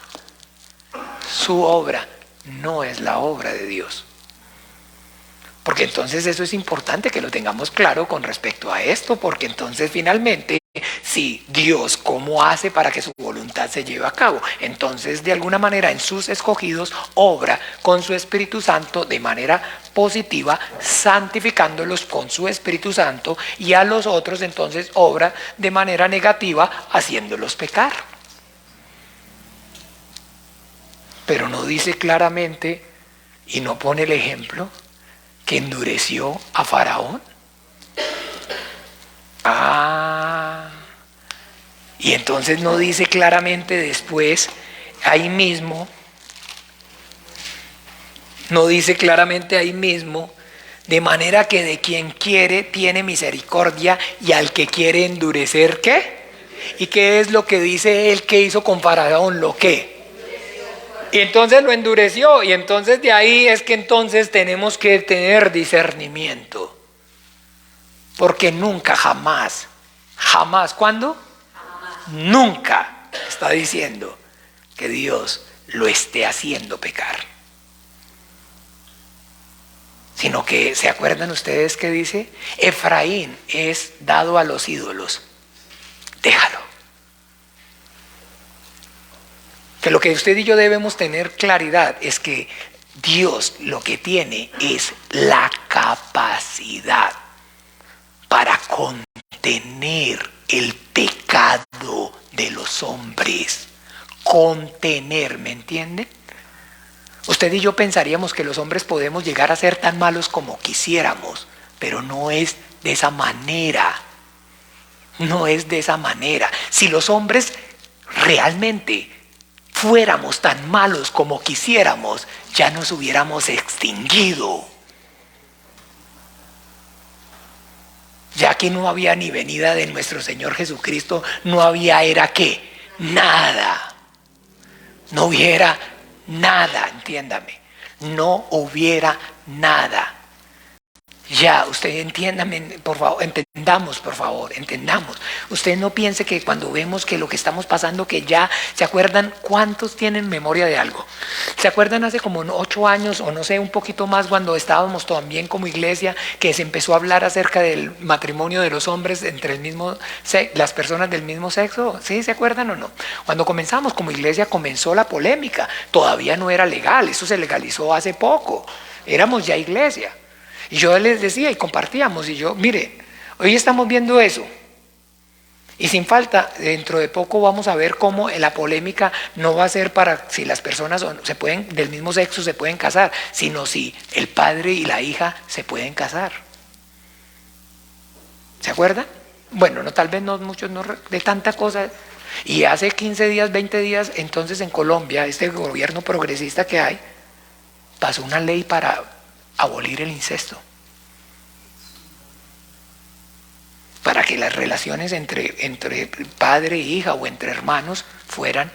Su obra no es la obra de Dios. Porque entonces eso es importante que lo tengamos claro con respecto a esto, porque entonces finalmente, si Dios, ¿cómo hace para que su voluntad se lleve a cabo? Entonces, de alguna manera, en sus escogidos, obra con su Espíritu Santo de manera positiva, santificándolos con su Espíritu Santo, y a los otros entonces obra de manera negativa, haciéndolos pecar. Pero no dice claramente, y no pone el ejemplo, que endureció a Faraón. Y entonces no dice claramente después, ahí mismo, de manera que de quien quiere tiene misericordia y al que quiere endurecer, ¿qué? ¿Y qué es lo que dice él que hizo con Faraón? ¿Lo qué? Y entonces lo endureció, y entonces de ahí es que entonces tenemos que tener discernimiento. Porque nunca, jamás, ¿cuándo? Jamás. Nunca está diciendo que Dios lo esté haciendo pecar. Sino que, ¿se acuerdan ustedes que dice? Efraín es dado a los ídolos. Déjalo. Que lo que usted y yo debemos tener claridad es que Dios lo que tiene es la capacidad para contener el pecado de los hombres. Contener, ¿me entiende? Usted y yo pensaríamos que los hombres podemos llegar a ser tan malos como quisiéramos, pero no es de esa manera. No es de esa manera. Si los hombres realmente fuéramos tan malos como quisiéramos, ya nos hubiéramos extinguido. Ya que no había ni venida de nuestro Señor Jesucristo, no había era qué, nada. No hubiera nada, entiéndame. No hubiera nada. Ya, usted entiéndame, por favor, entendamos, por favor, entendamos. Usted no piense que cuando vemos que lo que estamos pasando, que ya, ¿se acuerdan cuántos tienen memoria de algo? ¿Se acuerdan hace como 8 años o no sé, un poquito más, cuando estábamos también como iglesia, que se empezó a hablar acerca del matrimonio de los hombres entre las personas del mismo sexo? ¿Sí? ¿Se acuerdan o no? Cuando comenzamos como iglesia comenzó la polémica, todavía no era legal, eso se legalizó hace poco, éramos ya iglesia. Y yo les decía y compartíamos, y yo, mire, hoy estamos viendo eso. Y sin falta, dentro de poco vamos a ver cómo la polémica no va a ser para si las personas del mismo sexo se pueden casar, sino si el padre y la hija se pueden casar. ¿Se acuerdan? Bueno, no, tal vez no muchos no, de tanta cosa. Y hace 15 días, 20 días, entonces en Colombia, este gobierno progresista que hay, pasó una ley para abolir el incesto, para que las relaciones entre padre e hija o entre hermanos fueran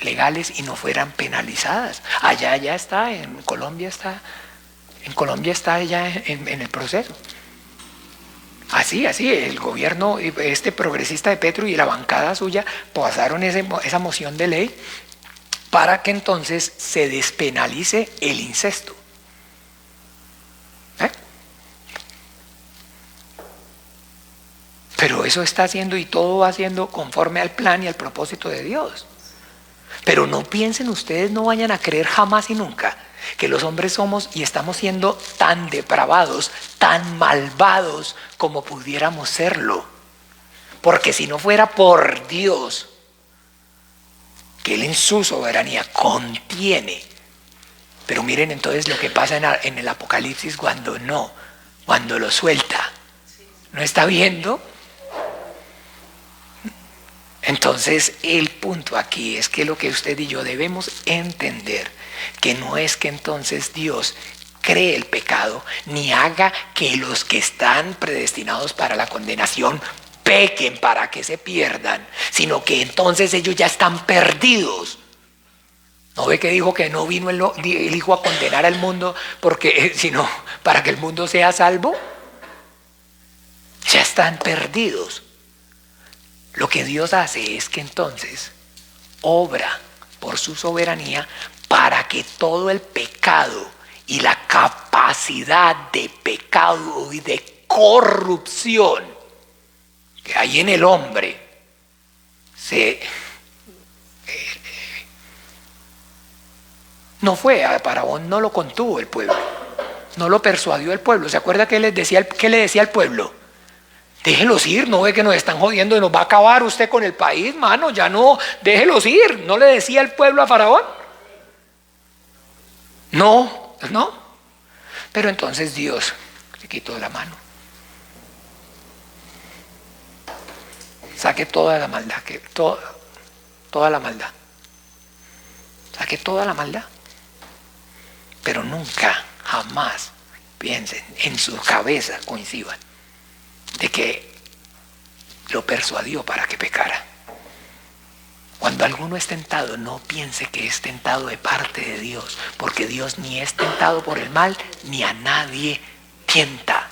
legales y no fueran penalizadas. Allá ya está, en Colombia está ya en el proceso. Así, el gobierno progresista de Petro y la bancada suya pasaron esa moción de ley para que entonces se despenalice el incesto. Pero eso está haciendo y todo va haciendo conforme al plan y al propósito de Dios. Pero no piensen ustedes, no vayan a creer jamás y nunca que los hombres somos y estamos siendo tan depravados, tan malvados como pudiéramos serlo. Porque si no fuera por Dios, que Él en su soberanía contiene. Pero miren entonces lo que pasa en el Apocalipsis cuando lo suelta. ¿No está viendo? Entonces el punto aquí es que lo que usted y yo debemos entender, que no es que entonces Dios cree el pecado, ni haga que los que están predestinados para la condenación pequen para que se pierdan, sino que entonces ellos ya están perdidos. ¿No ve que dijo que no vino el Hijo a condenar al mundo sino para que el mundo sea salvo? Ya están perdidos. Lo que Dios hace es que entonces obra por su soberanía para que todo el pecado y la capacidad de pecado y de corrupción que hay en el hombre no fue a Faraón, no lo contuvo el pueblo, no lo persuadió el pueblo. ¿Se acuerda qué le decía al pueblo? Déjelos ir, no ve que nos están jodiendo y nos va a acabar usted con el país, mano, ya no, déjelos ir. ¿No le decía el pueblo a Faraón? No. Pero entonces Dios se quitó la mano. Saque toda la maldad, toda la maldad. Saque toda la maldad. Pero nunca, jamás piensen en su cabeza, coincidan, de que lo persuadió para que pecara. Cuando alguno es tentado, no piense que es tentado de parte de Dios, porque Dios ni es tentado por el mal, ni a nadie tienta,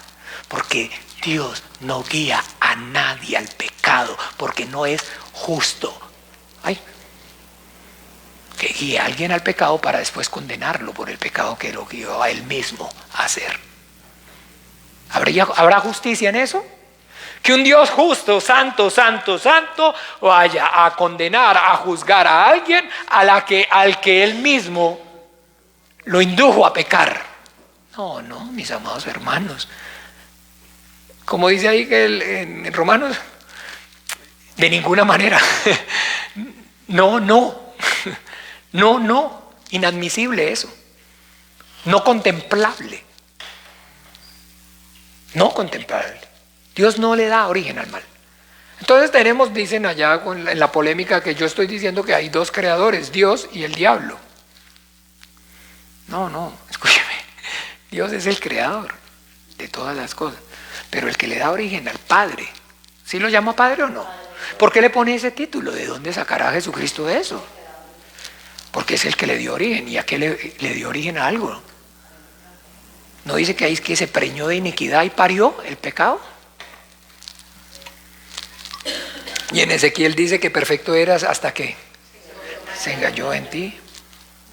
porque Dios no guía a nadie al pecado, porque no es justo que guíe a alguien al pecado para después condenarlo por el pecado que lo guió a él mismo a hacer. ¿Habrá justicia en eso? Que un Dios justo, santo, vaya a condenar, a juzgar a alguien al que él mismo lo indujo a pecar. No, mis amados hermanos. Como dice ahí en Romanos, de ninguna manera. No, inadmisible eso. No contemplable. Dios no le da origen al mal. Entonces tenemos, dicen allá en la polémica, que yo estoy diciendo que hay dos creadores, Dios y el diablo. No, escúcheme. Dios es el creador de todas las cosas, pero el que le da origen al Padre, ¿sí lo llama Padre o no? ¿Por qué le pone ese título? ¿De dónde sacará Jesucristo eso? Porque es el que le dio origen. ¿Y a qué le dio origen a algo? ¿No dice que ahí es que se preñó de iniquidad y parió el pecado? Y en Ezequiel dice que perfecto eras hasta que se engañó en ti,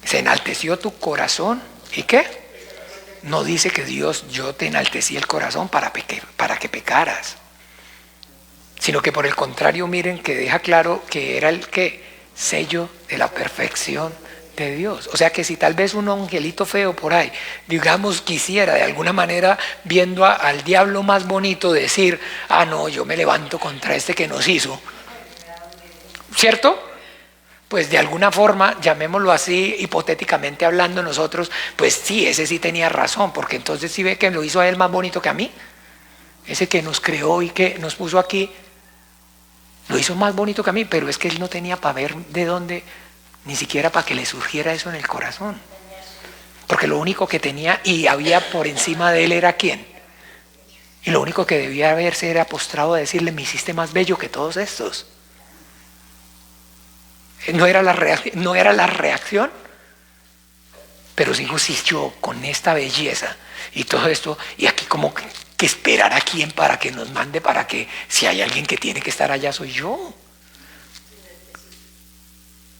se enalteció tu corazón. ¿Y qué? No dice que Dios, yo te enaltecí el corazón para que pecaras, sino que por el contrario, miren que deja claro que era el sello de la perfección de Dios. O sea que si tal vez un angelito feo por ahí, digamos, quisiera de alguna manera, viendo al diablo más bonito, decir, no, yo me levanto contra este que nos hizo, ¿cierto? Pues de alguna forma, llamémoslo así, hipotéticamente hablando nosotros, pues sí, ese sí tenía razón, porque entonces sí ve que lo hizo a él más bonito que a mí. Ese que nos creó y que nos puso aquí, lo hizo más bonito que a mí, pero es que él no tenía para ver de dónde, ni siquiera para que le surgiera eso en el corazón. Porque lo único que tenía y había por encima de él era ¿quién? Y lo único que debía haberse era postrado a decirle, me hiciste más bello que todos estos. No era la reacción, pero digo, si yo con esta belleza y todo esto, y aquí como que esperar a quién para que nos mande, para que si hay alguien que tiene que estar allá soy yo.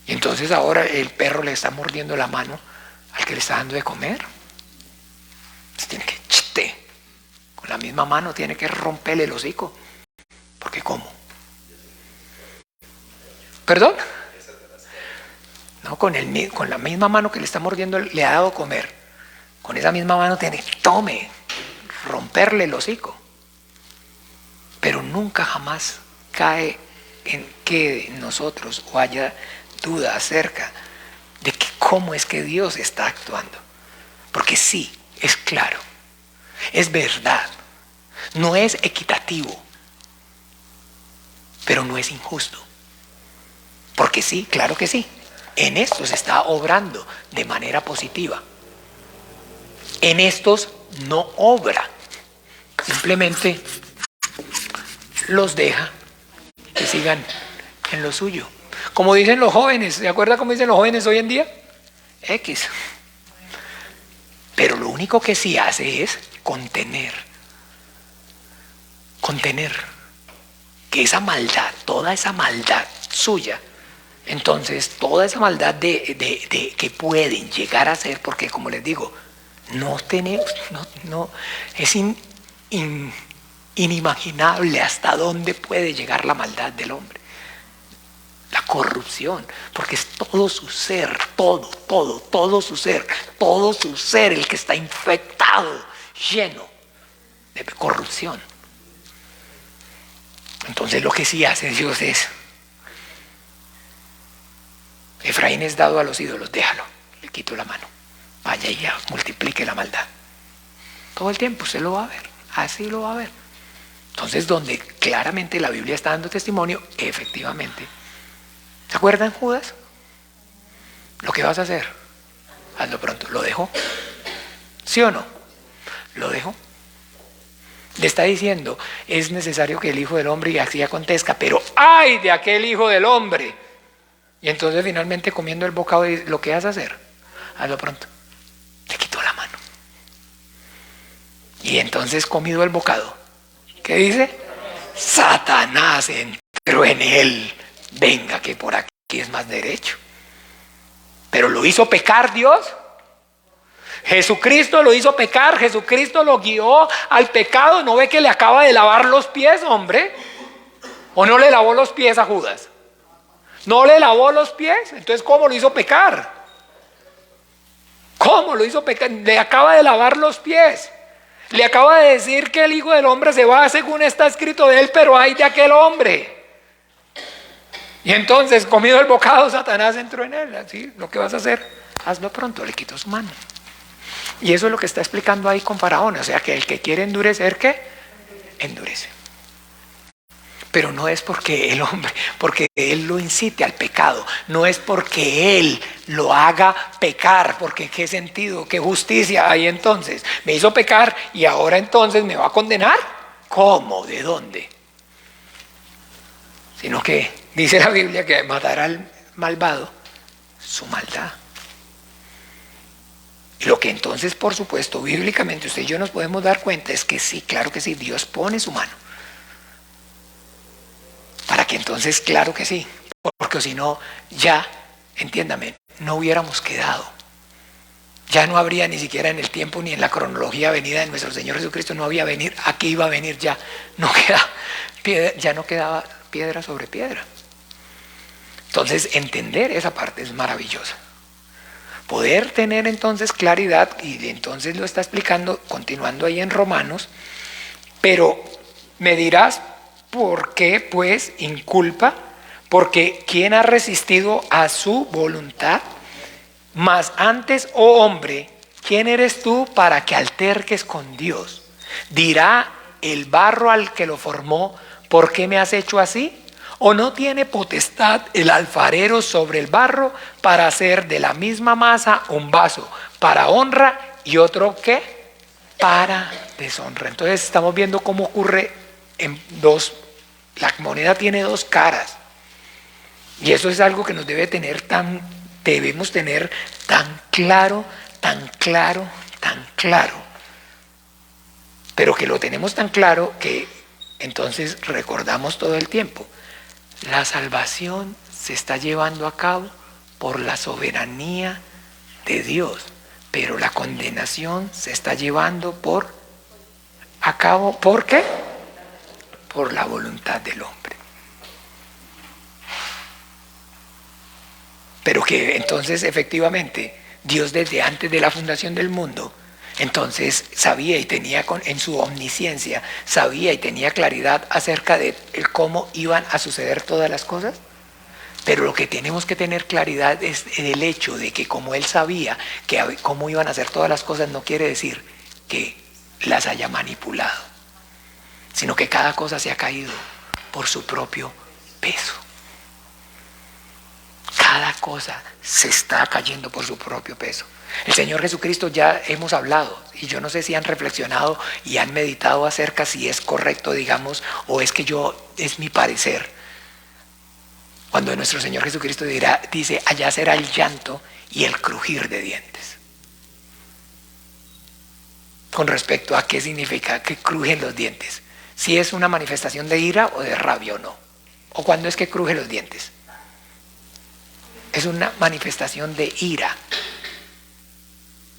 Y entonces ahora el perro le está mordiendo la mano al que le está dando de comer. Entonces tiene que, con la misma mano tiene que romperle el hocico. Porque ¿cómo? ¿Perdón? No, con la misma mano que le está mordiendo le ha dado comer. Con esa misma mano tiene que, romperle el hocico. Pero nunca jamás cae en que nosotros o haya duda acerca de que cómo es que Dios está actuando. Porque sí, es claro, es verdad, no es equitativo, pero no es injusto. Porque sí, claro que sí, en esto se está obrando de manera positiva. En estos no obra, simplemente los deja que sigan en lo suyo. Como dicen los jóvenes, ¿se acuerda cómo dicen los jóvenes hoy en día? X. Pero lo único que sí hace es contener que esa maldad, toda esa maldad suya, entonces toda esa maldad de que pueden llegar a ser, porque como les digo, es inimaginable hasta dónde puede llegar la maldad del hombre. La corrupción, porque es todo su ser, todo su ser el que está infectado, lleno de corrupción. Entonces lo que sí hace Dios es, Efraín es dado a los ídolos, déjalo, le quito la mano, vaya y ya multiplique la maldad. Todo el tiempo usted lo va a ver, así lo va a ver. Entonces donde claramente la Biblia está dando testimonio, efectivamente. ¿Se acuerdan, Judas? Lo que vas a hacer, hazlo pronto. ¿Lo dejó? ¿Sí o no? ¿Lo dejó? Le está diciendo, es necesario que el Hijo del Hombre y así acontezca, pero ¡ay de aquel Hijo del Hombre! Y entonces finalmente comiendo el bocado, ¿lo que vas a hacer? Hazlo pronto. Le quitó la mano. Y entonces comido el bocado, ¿qué dice? Satanás entró en él. Venga, que por aquí es más derecho. Pero lo hizo pecar Dios. Jesucristo lo hizo pecar. Jesucristo lo guió al pecado. ¿No ve que le acaba de lavar los pies, hombre? ¿O no le lavó los pies a Judas? ¿No le lavó los pies? Entonces, ¿cómo lo hizo pecar? ¿Cómo lo hizo pecar? Le acaba de lavar los pies. Le acaba de decir que el Hijo del Hombre se va según está escrito de él, pero hay de aquel hombre. Y entonces, comido el bocado, Satanás entró en él. Así, lo que vas a hacer, hazlo pronto, le quitó su mano. Y eso es lo que está explicando ahí con Faraón. O sea, que el que quiere endurecer, ¿qué? Endurece. Pero no es porque el hombre, porque él lo incite al pecado, no es porque él lo haga pecar, porque qué sentido, qué justicia hay entonces. Me hizo pecar y ahora entonces me va a condenar. ¿Cómo? ¿De dónde? Sino que dice la Biblia que matará al malvado su maldad. Y lo que entonces, por supuesto, bíblicamente usted y yo nos podemos dar cuenta es que sí, claro que sí, Dios pone su mano. Para que entonces, claro que sí, porque si no, ya, entiéndame, no hubiéramos quedado. Ya no habría ni siquiera en el tiempo ni en la cronología venida de nuestro Señor Jesucristo, no había venir, aquí iba a venir ya, ya no quedaba piedra sobre piedra. Entonces, entender esa parte es maravillosa. Poder tener entonces claridad, y entonces lo está explicando, continuando ahí en Romanos, pero me dirás, ¿por qué pues inculpa? Porque ¿quién ha resistido a su voluntad? Mas antes, oh hombre, ¿quién eres tú para que alterques con Dios? Dirá el barro al que lo formó, ¿por qué me has hecho así? ¿O no tiene potestad el alfarero sobre el barro para hacer de la misma masa un vaso para honra y otro ¿qué? Para deshonra? Entonces estamos viendo cómo ocurre en dos. La moneda tiene dos caras. Y eso es algo que nos debemos tener tan claro, tan claro, tan claro. Pero que lo tenemos tan claro que entonces recordamos todo el tiempo. La salvación se está llevando a cabo por la soberanía de Dios, pero la condenación se está llevando a cabo, ¿por qué? Por la voluntad del hombre. Pero que entonces efectivamente Dios desde antes de la fundación del mundo entonces sabía y tenía en su omnisciencia, sabía y tenía claridad acerca de cómo iban a suceder todas las cosas. Pero lo que tenemos que tener claridad es el hecho de que como Él sabía cómo iban a ser todas las cosas, no quiere decir que las haya manipulado, sino que cada cosa se ha caído por su propio peso. Cada cosa se está cayendo por su propio peso. El Señor Jesucristo, ya hemos hablado, y yo no sé si han reflexionado y han meditado acerca si es correcto, digamos, o es que es mi parecer. Cuando nuestro Señor Jesucristo dice, allá será el llanto y el crujir de dientes. Con respecto a qué significa que crujen los dientes. Si es una manifestación de ira o de rabia o no. O cuando es que crujen los dientes. Es una manifestación de ira.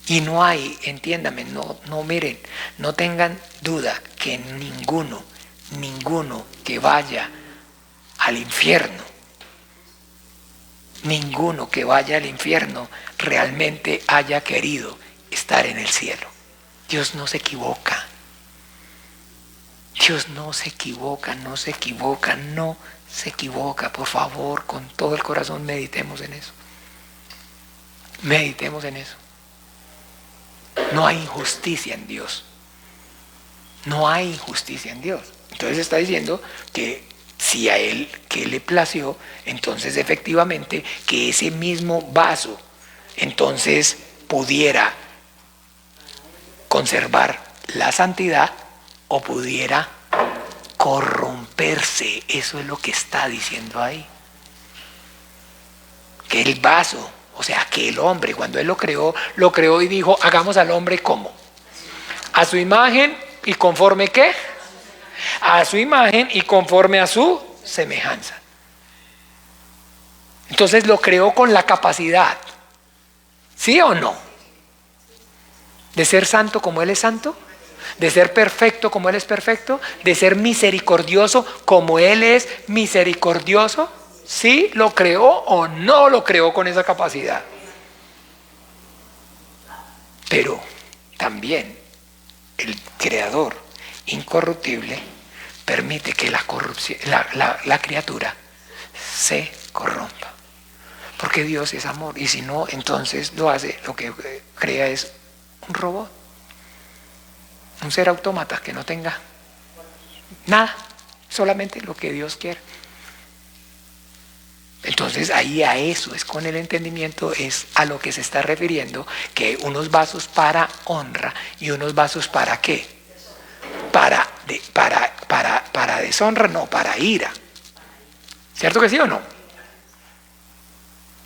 Y no hay, entiéndame, no miren, no tengan duda que ninguno que vaya al infierno, ninguno que vaya al infierno realmente haya querido estar en el cielo. Dios no se equivoca. Dios no se equivoca, no se equivoca, no se equivoca. Por favor, con todo el corazón meditemos en eso. Meditemos en eso. No hay injusticia en Dios. No hay injusticia en Dios. Entonces está diciendo que si a Él que le plació, entonces efectivamente que ese mismo vaso entonces pudiera conservar la santidad o pudiera corromperse. Eso es lo que está diciendo ahí. Que el vaso, o sea, que el hombre, cuando Él lo creó y dijo, hagamos al hombre ¿cómo? A su imagen y conforme ¿qué? A su imagen y conforme a su semejanza. Entonces lo creó con la capacidad, ¿sí o no? De ser santo como Él es santo, de ser perfecto como Él es perfecto, de ser misericordioso como Él es misericordioso. ¿Sí lo creó o no lo creó con esa capacidad? Pero también el Creador incorruptible permite que la criatura se corrompa. Porque Dios es amor. Y si no, entonces lo que crea es un robot. Un ser autómata que no tenga nada. solamente lo que Dios quiere. Entonces ahí a eso es con el entendimiento, es a lo que se está refiriendo, que unos vasos para honra y unos vasos para ¿qué? Para deshonra, no, para ira. ¿Cierto que sí o no?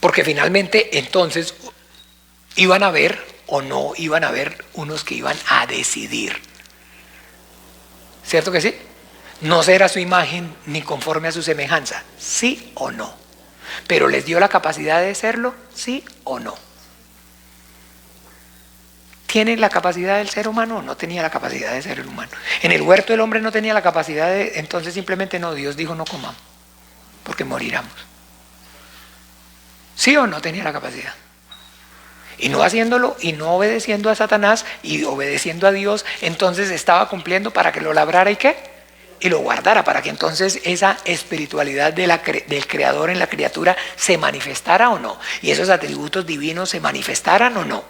Porque finalmente entonces iban a haber o no iban a haber unos que iban a decidir. ¿Cierto que sí? No ser a su imagen ni conforme a su semejanza, ¿sí o no? Pero les dio la capacidad de serlo, ¿sí o no? ¿Tiene la capacidad del ser humano o no tenía la capacidad de ser el humano? En el huerto el hombre no tenía la capacidad de, entonces simplemente no, Dios dijo no comamos, porque moriremos. ¿Sí o no tenía la capacidad? Y no haciéndolo y no obedeciendo a Satanás y obedeciendo a Dios, entonces estaba cumpliendo para que lo labrara y ¿qué? Y lo guardara, para que entonces esa espiritualidad del Creador en la criatura se manifestara o no, y esos atributos divinos se manifestaran o no.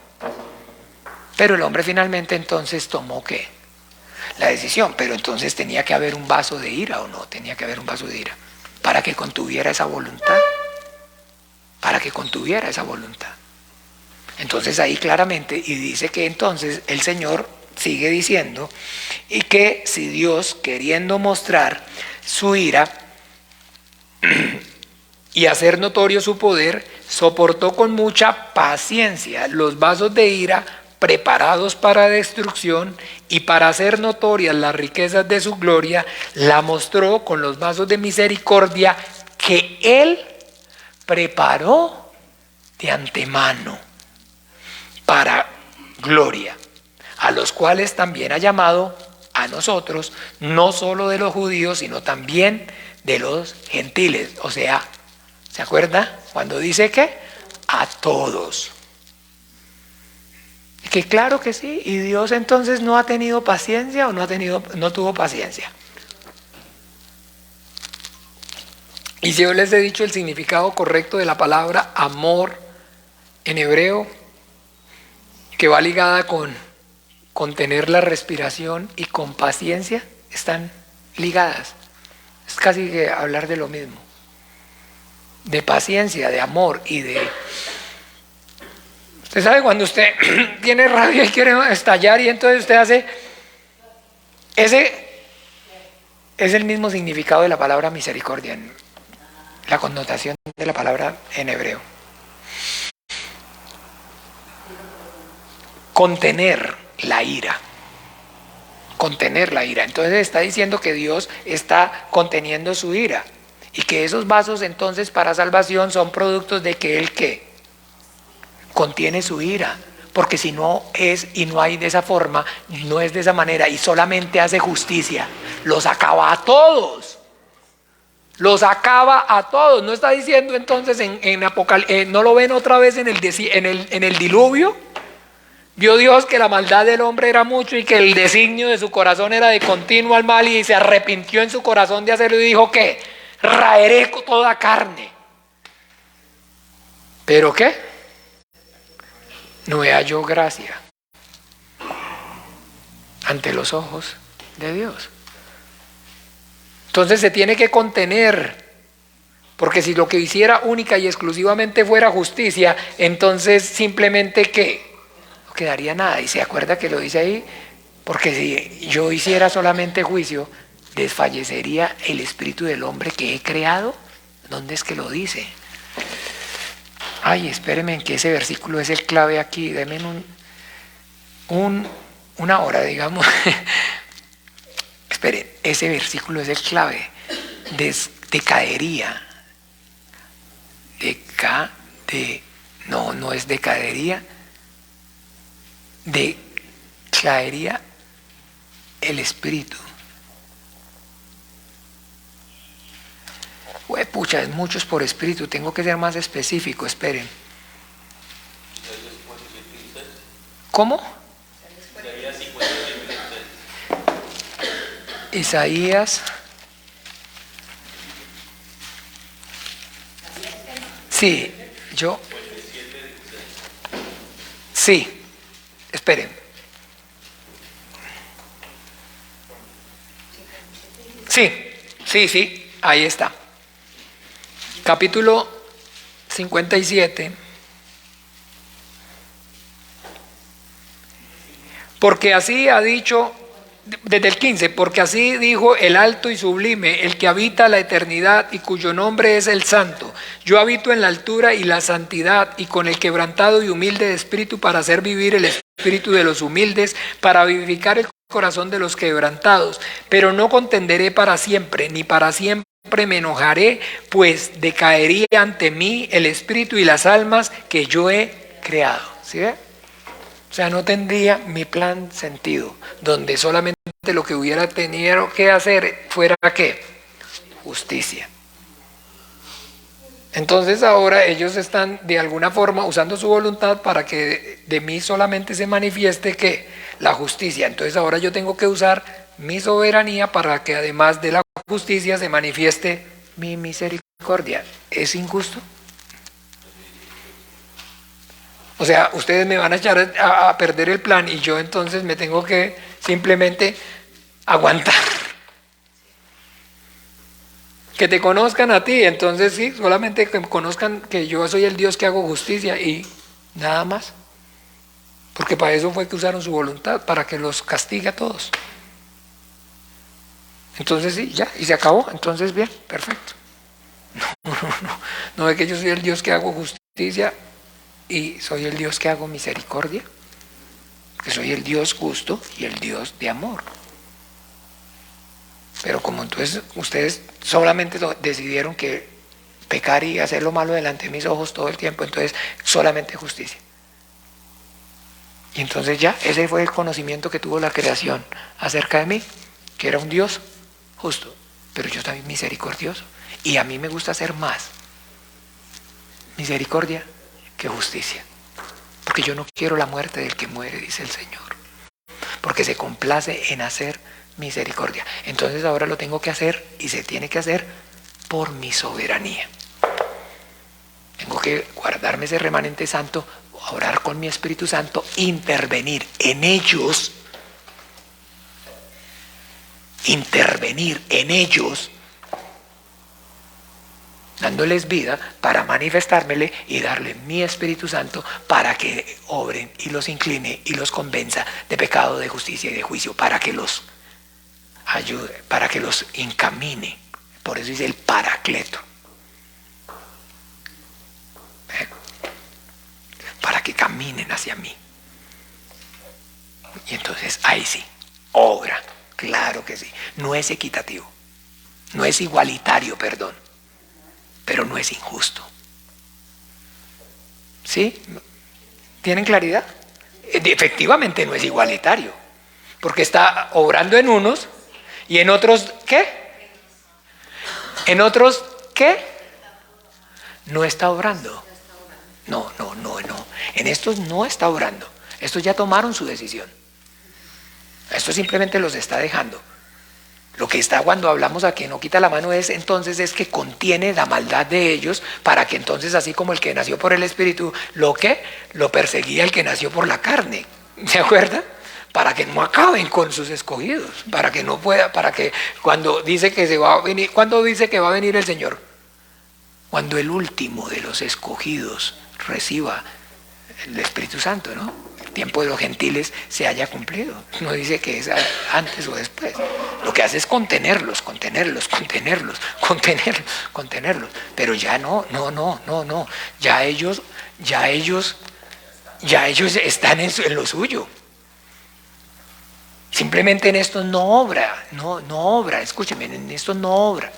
Pero el hombre finalmente entonces tomó ¿qué? La decisión, pero entonces tenía que haber un vaso de ira o no, tenía que haber un vaso de ira, para que contuviera esa voluntad, para que contuviera esa voluntad. Entonces ahí claramente, y dice que entonces el Señor sigue diciendo, y que si Dios, queriendo mostrar su ira y hacer notorio su poder, soportó con mucha paciencia los vasos de ira preparados para destrucción, y para hacer notorias las riquezas de su gloria, la mostró con los vasos de misericordia que Él preparó de antemano para gloria, a los cuales también ha llamado a nosotros, no solo de los judíos, sino también de los gentiles. O sea, ¿se acuerda? Cuando dice que a todos. Y que claro que sí, y Dios entonces no ha tenido paciencia o no tuvo paciencia. Y si yo les he dicho el significado correcto de la palabra amor en hebreo, que va ligada con contener la respiración y con paciencia, están ligadas. Es casi que hablar de lo mismo. De paciencia, de amor y de... Usted sabe cuando usted tiene rabia y quiere estallar y entonces usted hace... Ese es el mismo significado de la palabra misericordia, la connotación de la palabra en hebreo. Contener la ira. Contener la ira. Entonces está diciendo que Dios está conteniendo su ira. Y que esos vasos entonces para salvación son productos de que Él ¿qué? Contiene su ira. Porque si no es y no hay de esa forma, no es de esa manera y solamente hace justicia, los acaba a todos. Los acaba a todos. No está diciendo entonces en Apocalipsis, ¿no lo ven otra vez en el diluvio? Vio Dios que la maldad del hombre era mucho y que el designio de su corazón era de continuo al mal, y se arrepintió en su corazón de hacerlo y dijo ¿qué? Raeré toda carne. ¿Pero qué? No halló gracia ante los ojos de Dios. Entonces se tiene que contener, porque si lo que hiciera única y exclusivamente fuera justicia, entonces simplemente ¿qué? No quedaría nada. Y se acuerda que lo dice ahí, porque si yo hiciera solamente juicio, desfallecería el espíritu del hombre que he creado. ¿Dónde es que lo dice? Ay, espérenme, que ese versículo es el clave aquí. Denme una hora, digamos. Esperen, ese versículo es el clave. Decaería. No es decaería. Decaería el espíritu. Pucha, es muchos por espíritu, tengo que ser más específico, esperen. ¿Cómo? Isaías. Sí, sí, esperen. Sí, Sí, ahí está. Capítulo 57. Porque así ha dicho, desde el 15, porque así dijo el alto y sublime, el que habita la eternidad y cuyo nombre es el Santo. Yo habito en la altura y la santidad y con el quebrantado y humilde de espíritu para hacer vivir el espíritu de los humildes, para vivificar el corazón de los quebrantados. Pero no contenderé para siempre, ni para siempre me enojaré, pues decaería ante mí el espíritu y las almas que yo he creado. ¿Sí ve? O sea, no tendría mi plan sentido, donde solamente lo que hubiera tenido que hacer fuera ¿qué? Justicia. Entonces ahora ellos están de alguna forma usando su voluntad para que de mí solamente se manifieste ¿qué? La justicia. Entonces ahora yo tengo que usar mi soberanía para que además de la justicia se manifieste mi misericordia. ¿Es injusto? O sea, ustedes me van a echar a perder el plan y yo entonces me tengo que simplemente aguantar. Que te conozcan a ti, entonces sí, solamente que conozcan que yo soy el Dios que hago justicia y nada más. Porque para eso fue que usaron su voluntad, para que los castigue a todos. Entonces sí, ya, y se acabó. Entonces bien, perfecto. No es que yo soy el Dios que hago justicia y soy el Dios que hago misericordia, que soy el Dios justo y el Dios de amor. Pero como entonces ustedes solamente decidieron que pecar y hacer lo malo delante de mis ojos todo el tiempo, entonces solamente justicia. Y entonces ya, ese fue el conocimiento que tuvo la creación acerca de mí, que era un Dios justo, pero yo también misericordioso. Y a mí me gusta hacer más misericordia que justicia. Porque yo no quiero la muerte del que muere, dice el Señor. Porque se complace en hacer misericordia. Entonces ahora lo tengo que hacer y se tiene que hacer por mi soberanía. Tengo que guardarme ese remanente santo, orar con mi Espíritu Santo, intervenir en ellos, dándoles vida para manifestármele y darle mi Espíritu Santo para que obren y los incline y los convenza de pecado, de justicia y de juicio, para que los ayude, para que los encamine. Por eso dice el Paracleto. Para que caminen hacia mí. Y entonces ahí sí, obra, claro que sí. No es equitativo, no es igualitario, perdón, pero no es injusto. ¿Sí? ¿Tienen claridad? Efectivamente no es igualitario, porque está obrando en unos y en otros, ¿qué? En otros, ¿qué? No está obrando. No. En estos no está obrando. Estos ya tomaron su decisión. Esto simplemente los está dejando. Lo que está cuando hablamos a que no quita la mano es que contiene la maldad de ellos para que entonces así como el que nació por el Espíritu, lo perseguía el que nació por la carne. ¿Se acuerdan? Para que no acaben con sus escogidos, para que no pueda, para que cuando dice que se va a venir, ¿cuándo dice que va a venir el Señor? Cuando el último de los escogidos reciba el Espíritu Santo, ¿no? El tiempo de los gentiles se haya cumplido. No dice que es antes o después. Lo que hace es contenerlos. Pero ya no. Ya ellos están en lo suyo. Simplemente en esto no obra, escúchenme, en esto no obra.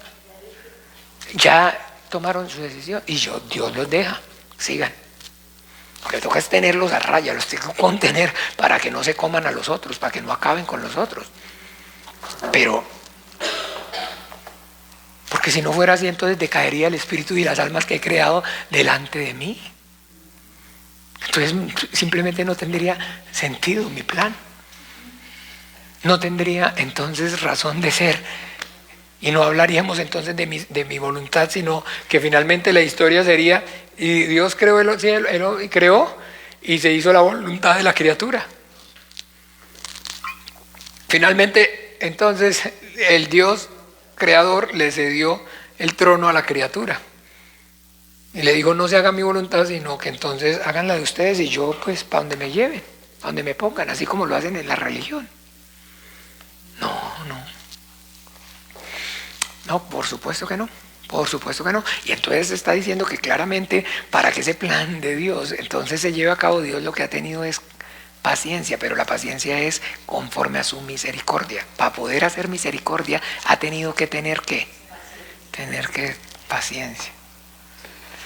Ya tomaron su decisión y Dios los deja, sigan. Lo que toca es tenerlos a raya, los tengo que contener para que no se coman a los otros, para que no acaben con los otros. Pero, porque si no fuera así, entonces decaería el espíritu y las almas que he creado delante de mí. Entonces simplemente no tendría sentido mi plan. No tendría entonces razón de ser. Y no hablaríamos entonces de mi voluntad, sino que finalmente la historia sería, y Dios creó el cielo, creó y se hizo la voluntad de la criatura. Finalmente, entonces, el Dios creador le cedió el trono a la criatura. Y le dijo, no se haga mi voluntad, sino que entonces hagan la de ustedes y yo pues para donde me lleven, para donde me pongan, así como lo hacen en la religión. No, por supuesto que no. Por supuesto que no. Y entonces está diciendo que claramente para que ese plan de Dios entonces se lleve a cabo, Dios lo que ha tenido es paciencia, pero la paciencia es conforme a su misericordia. Para poder hacer misericordia ha tenido que tener paciencia.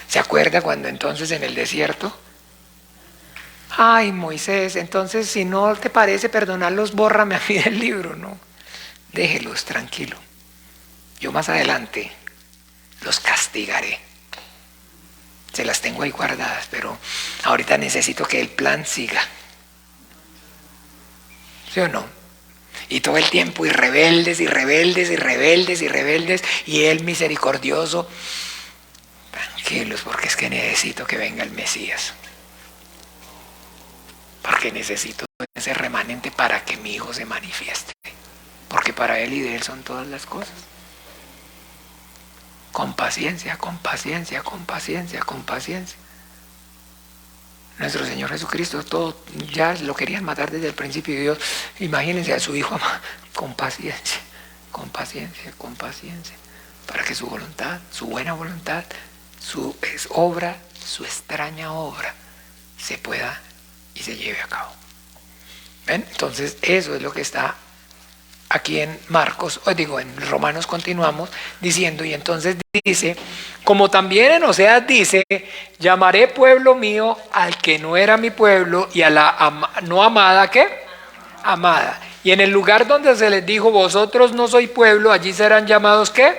¿Se acuerda cuando entonces en el desierto? Ay, Moisés, entonces si no te parece perdonarlos, bórrame a mí del libro, ¿no? Déjelos, tranquilo. Yo más adelante los castigaré. Se las tengo ahí guardadas, pero ahorita necesito que el plan siga. ¿Sí o no? Y todo el tiempo, y rebeldes, y rebeldes, y rebeldes, y rebeldes, y Él misericordioso. Tranquilos, porque es que necesito que venga el Mesías. Porque necesito ese remanente para que mi Hijo se manifieste. Porque para Él y de Él son todas las cosas. Con paciencia, con paciencia, con paciencia, con paciencia. Nuestro Señor Jesucristo, todo ya lo querían matar desde el principio. Y Dios, imagínense a su Hijo con paciencia, con paciencia, con paciencia, para que su voluntad, su buena voluntad, su obra, su extraña obra, se pueda y se lleve a cabo. ¿Ven? Entonces eso es lo que está aquí en Marcos, en Romanos continuamos diciendo, y entonces dice, como también en Oseas dice, llamaré pueblo mío al que no era mi pueblo, y a la no amada, ¿qué? Amada. Y en el lugar donde se les dijo, vosotros no sois pueblo, allí serán llamados, ¿qué?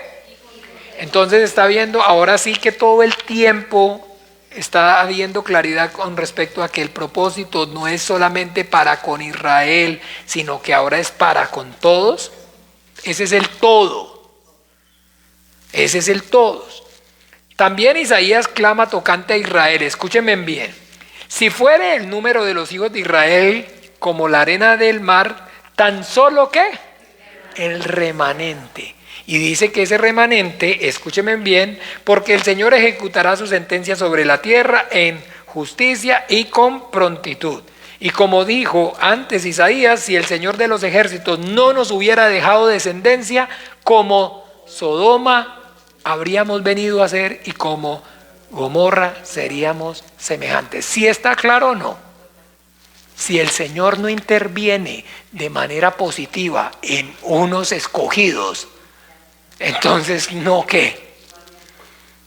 Entonces está viendo, ahora sí que todo el tiempo está habiendo claridad con respecto a que el propósito no es solamente para con Israel, sino que ahora es para con todos. Ese es el todo. Ese es el todos. También Isaías clama tocante a Israel. Escúchenme bien. Si fuere el número de los hijos de Israel como la arena del mar, tan solo ¿qué? El remanente. Y dice que ese remanente, escúchenme bien, porque el Señor ejecutará su sentencia sobre la tierra en justicia y con prontitud. Y como dijo antes Isaías, si el Señor de los ejércitos no nos hubiera dejado descendencia, como Sodoma habríamos venido a ser y como Gomorra seríamos semejantes. ¿Sí está claro o no? Si el Señor no interviene de manera positiva en unos escogidos, entonces no, ¿qué?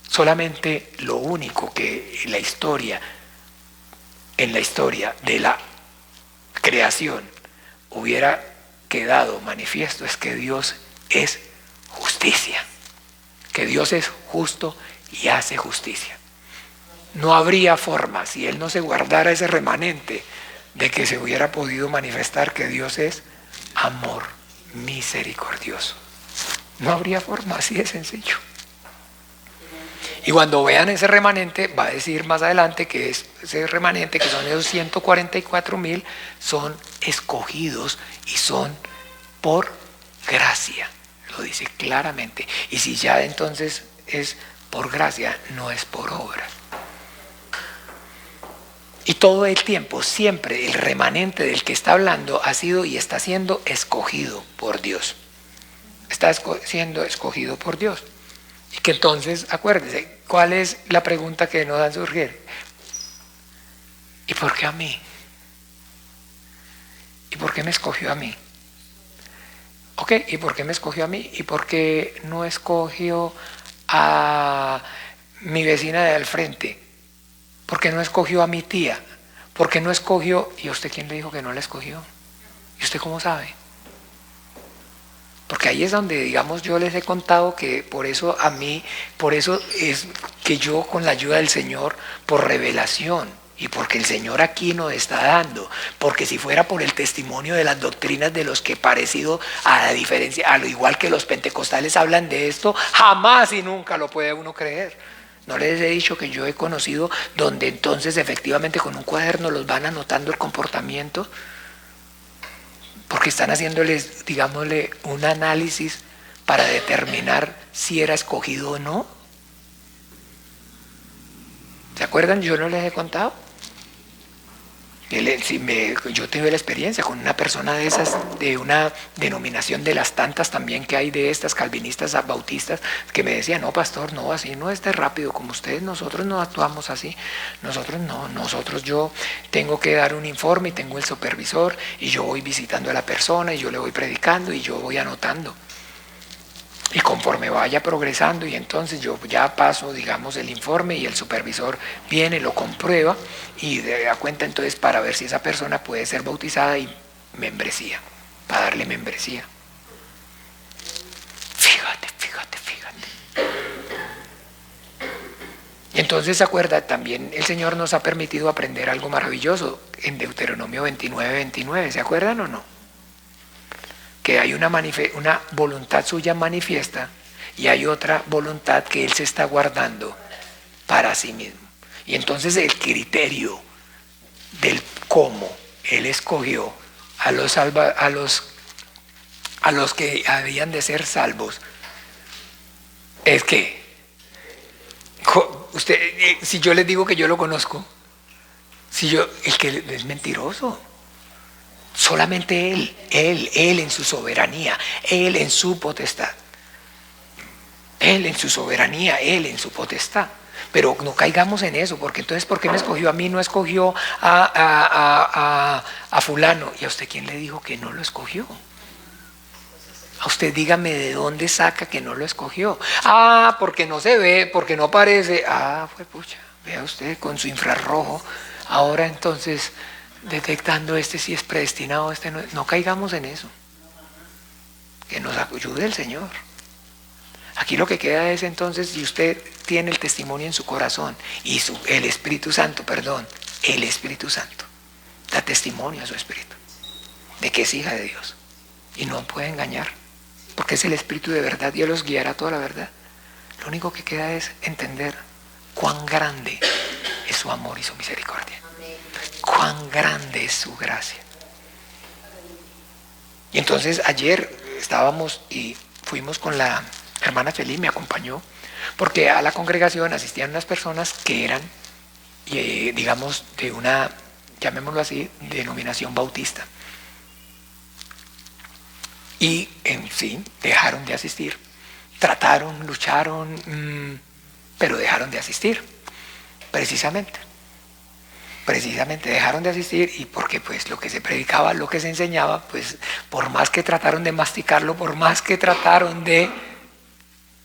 Solamente lo único que en la historia de la creación hubiera quedado manifiesto es que Dios es justicia, que Dios es justo y hace justicia. No habría forma, si Él no se guardara ese remanente, de que se hubiera podido manifestar que Dios es amor misericordioso. No habría forma, así de sencillo. Y cuando vean ese remanente, va a decir más adelante que ese remanente, que son esos 144,000, son escogidos y son por gracia. Lo dice claramente. Y si ya entonces es por gracia, no es por obra. Y todo el tiempo, siempre el remanente del que está hablando ha sido y está siendo escogido por Dios. Está siendo escogido por Dios. Y que entonces, acuérdense, ¿cuál es la pregunta que nos da a surgir? ¿Y por qué a mí? ¿Y por qué me escogió a mí? Ok, ¿y por qué me escogió a mí? ¿Y por qué no escogió a mi vecina de al frente? ¿Por qué no escogió a mi tía? ¿Por qué no escogió? ¿Y a usted quién le dijo que no la escogió? ¿Y usted cómo sabe? Porque ahí es donde, digamos, yo les he contado que por eso es que yo con la ayuda del Señor, por revelación, y porque el Señor aquí nos está dando, porque si fuera por el testimonio de las doctrinas de los que parecido a la diferencia, a lo igual que los pentecostales hablan de esto, jamás y nunca lo puede uno creer. No les he dicho que yo he conocido donde entonces efectivamente con un cuaderno los van anotando el comportamiento, porque están haciéndoles, digámosle, un análisis para determinar si era escogido o no. ¿Se acuerdan? Yo no les he contado. Yo tuve la experiencia con una persona de esas, de una denominación de las tantas también que hay de estas calvinistas bautistas, que me decía: no, pastor, no, así no esté rápido como ustedes, nosotros no actuamos así, nosotros no, yo tengo que dar un informe y tengo el supervisor y yo voy visitando a la persona y yo le voy predicando y yo voy anotando. Y conforme vaya progresando, y entonces yo ya paso, digamos, el informe y el supervisor viene, lo comprueba y da cuenta entonces para ver si esa persona puede ser bautizada y membresía, para darle membresía. Fíjate. Y entonces, ¿se acuerda? También el Señor nos ha permitido aprender algo maravilloso en Deuteronomio 29, ¿se acuerdan o no? Que hay una voluntad suya manifiesta y hay otra voluntad que Él se está guardando para sí mismo. Y entonces el criterio del cómo Él escogió a los que habían de ser salvos es que si yo les digo que yo lo conozco, el que es mentiroso. Solamente Él en su soberanía, Él en su potestad. Él en su soberanía, Él en su potestad. Pero no caigamos en eso, porque entonces, ¿por qué me escogió a mí? No escogió a fulano. ¿Y a usted quién le dijo que no lo escogió? A usted dígame de dónde saca que no lo escogió. Porque no se ve, porque no parece. Fue pucha, vea usted con su infrarrojo. Ahora entonces, detectando si es predestinado, no caigamos en eso. Que nos ayude el Señor. Aquí lo que queda es entonces, si usted tiene el testimonio en su corazón y el Espíritu Santo da testimonio a su espíritu de que es hija de Dios y no puede engañar, porque es el Espíritu de verdad y Él los guiará a toda la verdad. Lo único que queda es entender cuán grande es su amor y su misericordia. Cuán grande es su gracia. Y entonces ayer estábamos y fuimos con la hermana Feliz, me acompañó, porque a la congregación asistían unas personas que eran, digamos, de una, llamémoslo así, denominación bautista. Y en fin, dejaron de asistir. Trataron, lucharon, pero dejaron de asistir, precisamente dejaron de asistir, y porque pues lo que se predicaba, lo que se enseñaba, pues por más que trataron de masticarlo, por más que trataron de, en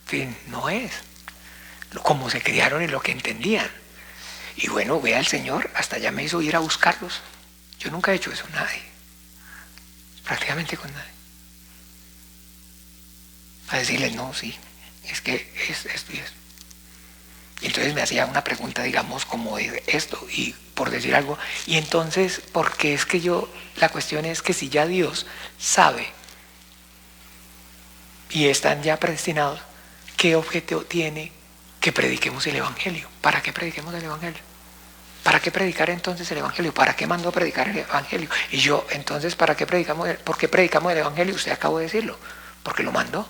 fin, no es como se criaron y lo que entendían. Y bueno, vea el Señor, hasta ya me hizo ir a buscarlos. Yo nunca he hecho eso, nadie, prácticamente con nadie, a decirles: no, sí, es que es esto y esto. Y entonces me hacía una pregunta, digamos, como de esto, y por decir algo, y entonces, porque es que la cuestión es que si ya Dios sabe y están ya predestinados, ¿qué objetivo tiene que prediquemos el Evangelio? ¿Para qué prediquemos el Evangelio? ¿Para qué predicar entonces el Evangelio? ¿Para qué mandó a predicar el Evangelio? Y yo, entonces, ¿por qué predicamos el Evangelio? Usted acabó de decirlo, porque lo mandó.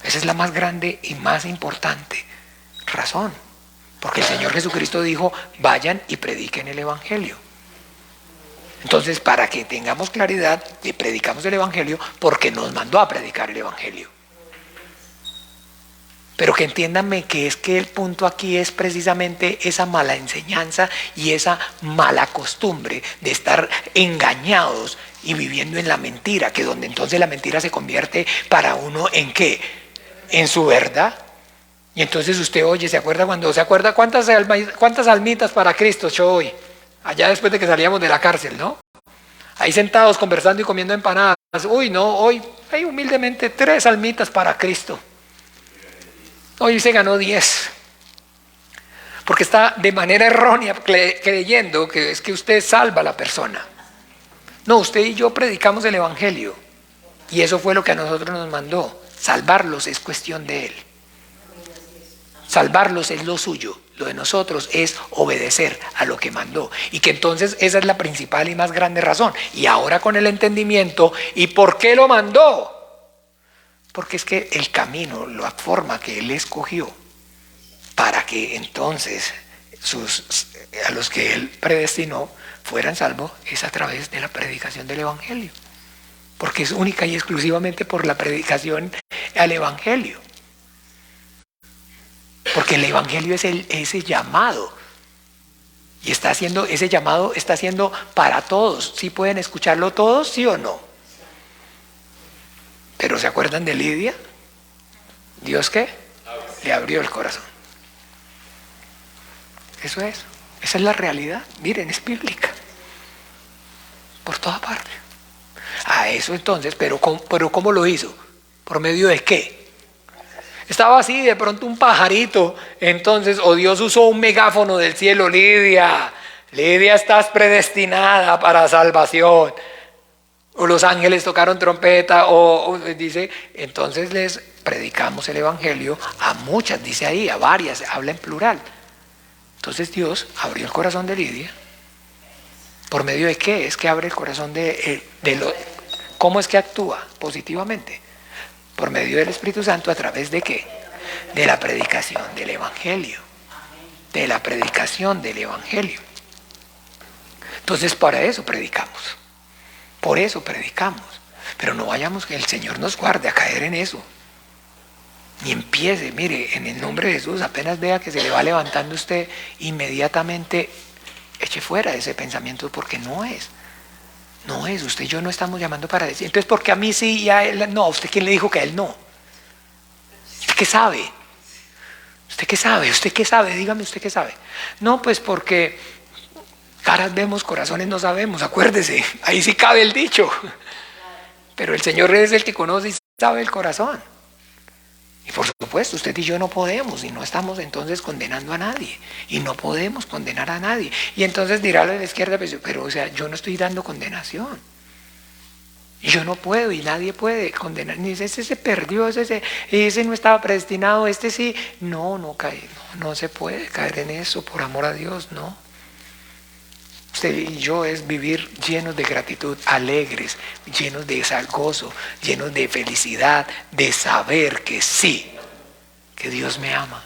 Esa es la más grande y más importante razón. Porque el Señor Jesucristo dijo: vayan y prediquen el Evangelio. Entonces, para que tengamos claridad, le predicamos el Evangelio porque nos mandó a predicar el Evangelio. Pero que entiéndanme que es que el punto aquí es precisamente esa mala enseñanza y esa mala costumbre de estar engañados y viviendo en la mentira, que donde entonces la mentira se convierte para uno en ¿qué? En su verdad. Y entonces usted oye, ¿se acuerda cuántas almitas para Cristo yo hoy? Allá después de que salíamos de la cárcel, ¿no? Ahí sentados conversando y comiendo empanadas. Uy, no, hoy hay humildemente 3 almitas para Cristo. Hoy se ganó 10. Porque está de manera errónea creyendo que es que usted salva a la persona. No, usted y yo predicamos el Evangelio. Y eso fue lo que a nosotros nos mandó. Salvarlos es cuestión de Él. Salvarlos es lo suyo. Lo de nosotros es obedecer a lo que mandó. Y que entonces esa es la principal y más grande razón. Y ahora con el entendimiento, ¿y por qué lo mandó? Porque es que el camino, la forma que Él escogió para que entonces a los que Él predestinó fueran salvos es a través de la predicación del Evangelio. Porque es única y exclusivamente por la predicación al Evangelio. Porque el Evangelio es ese llamado. Y ese llamado está siendo para todos. ¿Sí pueden escucharlo todos, sí o no? Pero ¿se acuerdan de Lidia? ¿Dios qué? Le abrió el corazón. Eso es. Esa es la realidad. Miren, es bíblica. Por toda parte. A eso entonces, pero ¿cómo lo hizo? ¿Por medio de qué? Estaba así, de pronto un pajarito, entonces, o Dios usó un megáfono del cielo: Lidia, estás predestinada para salvación. O los ángeles tocaron trompeta, o dice, entonces les predicamos el Evangelio a muchas, dice ahí, a varias, habla en plural. Entonces Dios abrió el corazón de Lidia. ¿Por medio de qué? Es que abre el corazón ¿cómo es que actúa positivamente? Por medio del Espíritu Santo, ¿a través de qué? De la predicación del Evangelio. De la predicación del Evangelio. Entonces, para eso predicamos. Por eso predicamos. Pero no vayamos, que el Señor nos guarde a caer en eso. Ni empiece, mire, en el nombre de Jesús, apenas vea que se le va levantando usted, inmediatamente eche fuera ese pensamiento, porque no es. No es, usted y yo no estamos llamando para decir. Entonces, ¿por qué a mí sí y a él no? ¿Usted quién le dijo que a él no? ¿Usted qué sabe? ¿Usted qué sabe? ¿Usted qué sabe? Dígame, ¿usted qué sabe? No, pues porque caras vemos, corazones no sabemos, acuérdese. Ahí sí cabe el dicho. Pero el Señor es el que conoce y sabe el corazón. Y por supuesto, usted y yo no podemos, y no estamos entonces condenando a nadie, y no podemos condenar a nadie. Y entonces dirá la de la izquierda, pero o sea, yo no estoy dando condenación. Y yo no puedo, y nadie puede condenar. Ni ese se perdió, ese no estaba predestinado, este sí. No cae, no se puede caer en eso, por amor a Dios, no. Usted y yo es vivir llenos de gratitud, alegres, llenos de gozo, llenos de felicidad, de saber que sí, que Dios me ama,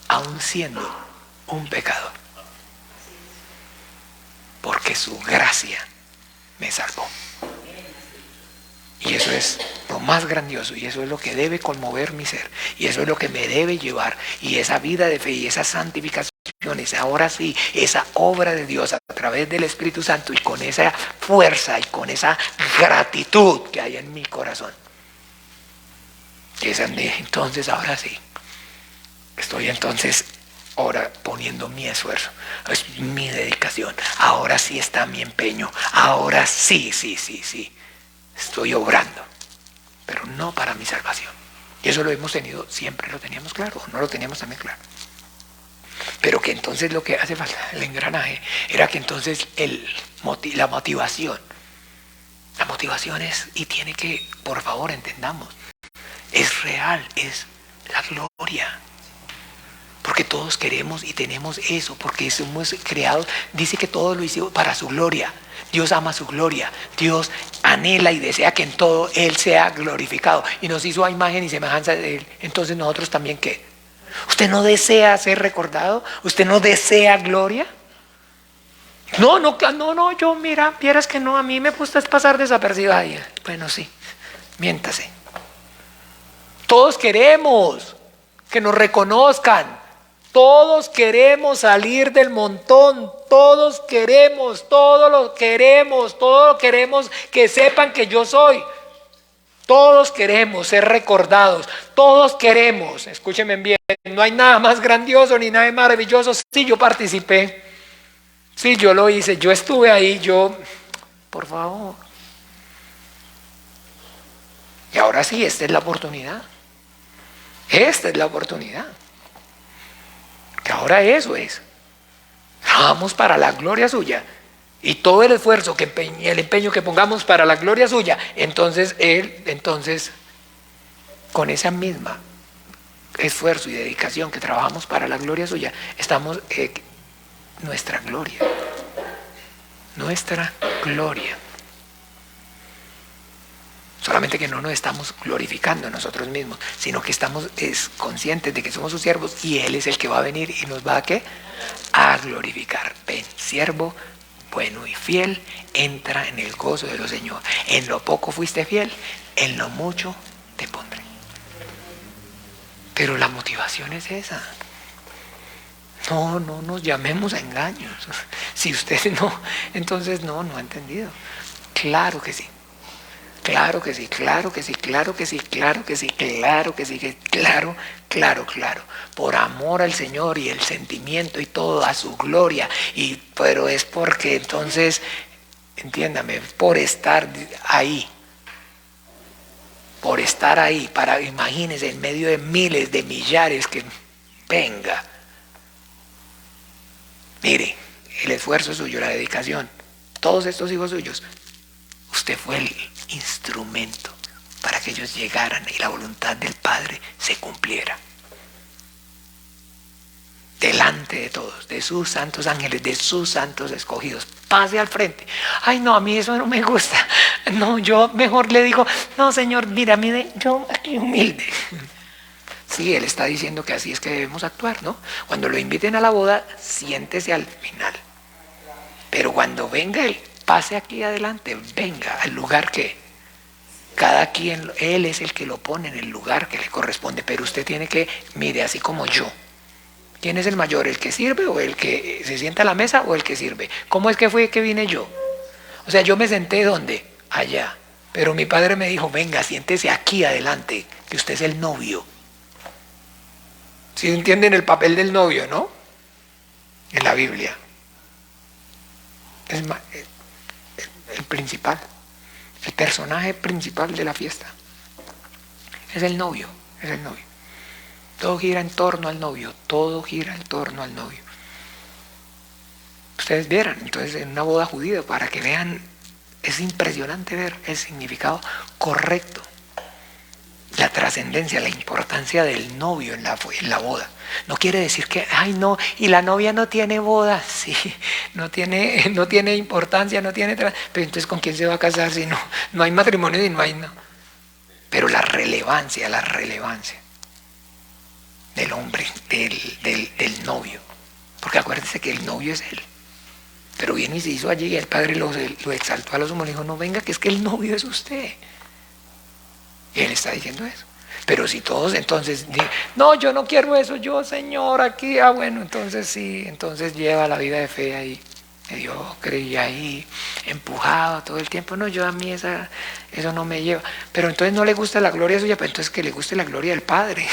aun siendo un pecador, porque su gracia me salvó. Y eso es lo más grandioso, y eso es lo que debe conmover mi ser, y eso es lo que me debe llevar, y esa vida de fe y esa santificación, ahora sí, esa obra de Dios a través del Espíritu Santo, y con esa fuerza y con esa gratitud que hay en mi corazón. Entonces ahora sí, estoy entonces ahora poniendo mi esfuerzo, es mi dedicación, ahora sí está mi empeño, ahora sí, estoy obrando, pero no para mi salvación. Y eso lo hemos tenido, siempre lo teníamos claro, no lo teníamos también claro. Pero que entonces lo que hace falta, el engranaje, era que entonces la motivación es, y tiene que, por favor, entendamos, es real, es la gloria. Porque todos queremos y tenemos eso, porque somos creados, dice que todo lo hizo para su gloria. Dios ama su gloria, Dios anhela y desea que en todo Él sea glorificado, y nos hizo a imagen y semejanza de Él. Entonces nosotros también, ¿qué? ¿Usted no desea ser recordado? ¿Usted no desea gloria? No, yo vieras que no, a mí me gusta pasar desapercibida. Bueno, sí, miéntase. Todos queremos que nos reconozcan, todos queremos salir del montón, todos queremos que sepan que yo soy. Todos queremos ser recordados, todos queremos, escúchenme bien, no hay nada más grandioso ni nada más maravilloso. Sí, yo participé, sí, yo lo hice, yo estuve ahí, por favor. Y ahora sí, esta es la oportunidad, que ahora eso es, vamos para la gloria suya. Y todo el esfuerzo, el empeño que pongamos para la gloria suya, entonces con esa misma esfuerzo y dedicación que trabajamos para la gloria suya, estamos nuestra gloria. Solamente que no nos estamos glorificando nosotros mismos, sino que estamos conscientes de que somos sus siervos y Él es el que va a venir y nos va a ¿qué? A glorificar. Ven, siervo bueno y fiel, entra en el gozo de los Señor. En lo poco fuiste fiel, en lo mucho te pondré. Pero la motivación es esa. No nos llamemos a engaños. Si usted no, entonces no ha entendido. Claro que sí. Claro que sí, claro que sí, claro que sí, claro que sí, claro que sí, claro. Por amor al Señor y el sentimiento y todo a su gloria. Pero es porque entonces, entiéndame, por estar ahí, para, imagínense, en medio de miles de millares que venga. Mire, el esfuerzo suyo, la dedicación, todos estos hijos suyos, usted fue el instrumento para que ellos llegaran y la voluntad del Padre se cumpliera. Delante de todos, de sus santos ángeles, de sus santos escogidos. Pase al frente. Ay, no, a mí eso no me gusta. No, yo mejor le digo, no, Señor, mira, mire, yo aquí humilde. Sí, Él está diciendo que así es que debemos actuar, ¿no? Cuando lo inviten a la boda, siéntese al final. Pero cuando venga Él, pase aquí adelante, venga al lugar que cada quien, Él es el que lo pone en el lugar que le corresponde, pero usted tiene que, mire, así como yo. ¿Quién es el mayor? ¿El que sirve o el que se sienta a la mesa o el que sirve? ¿Cómo es que fue que vine yo? O sea, yo me senté ¿dónde? Allá. Pero mi padre me dijo, venga, siéntese aquí adelante, que usted es el novio. ¿Sí entienden el papel del novio, no? En la Biblia. Es el principal, el personaje principal de la fiesta. Es el novio. Todo gira en torno al novio, Ustedes vieran, entonces en una boda judía, para que vean, es impresionante ver el significado correcto, la trascendencia, la importancia del novio en la boda. No quiere decir que, ay no, y la novia no tiene boda, sí, no tiene importancia, pero entonces ¿con quién se va a casar si no hay matrimonio y no hay no? Pero la relevancia del hombre, del novio. Porque acuérdense que el novio es Él. Pero viene y se hizo allí y el Padre lo exaltó a lo sumo. Le dijo, no venga, que es que el novio es usted. Y Él está diciendo eso. Pero si todos entonces, no, yo no quiero eso, yo Señor, aquí, bueno, entonces sí, entonces lleva la vida de fe ahí. Yo creía ahí, empujado todo el tiempo. No, yo a mí eso no me lleva. Pero entonces no le gusta la gloria suya, pero entonces que le guste la gloria del Padre.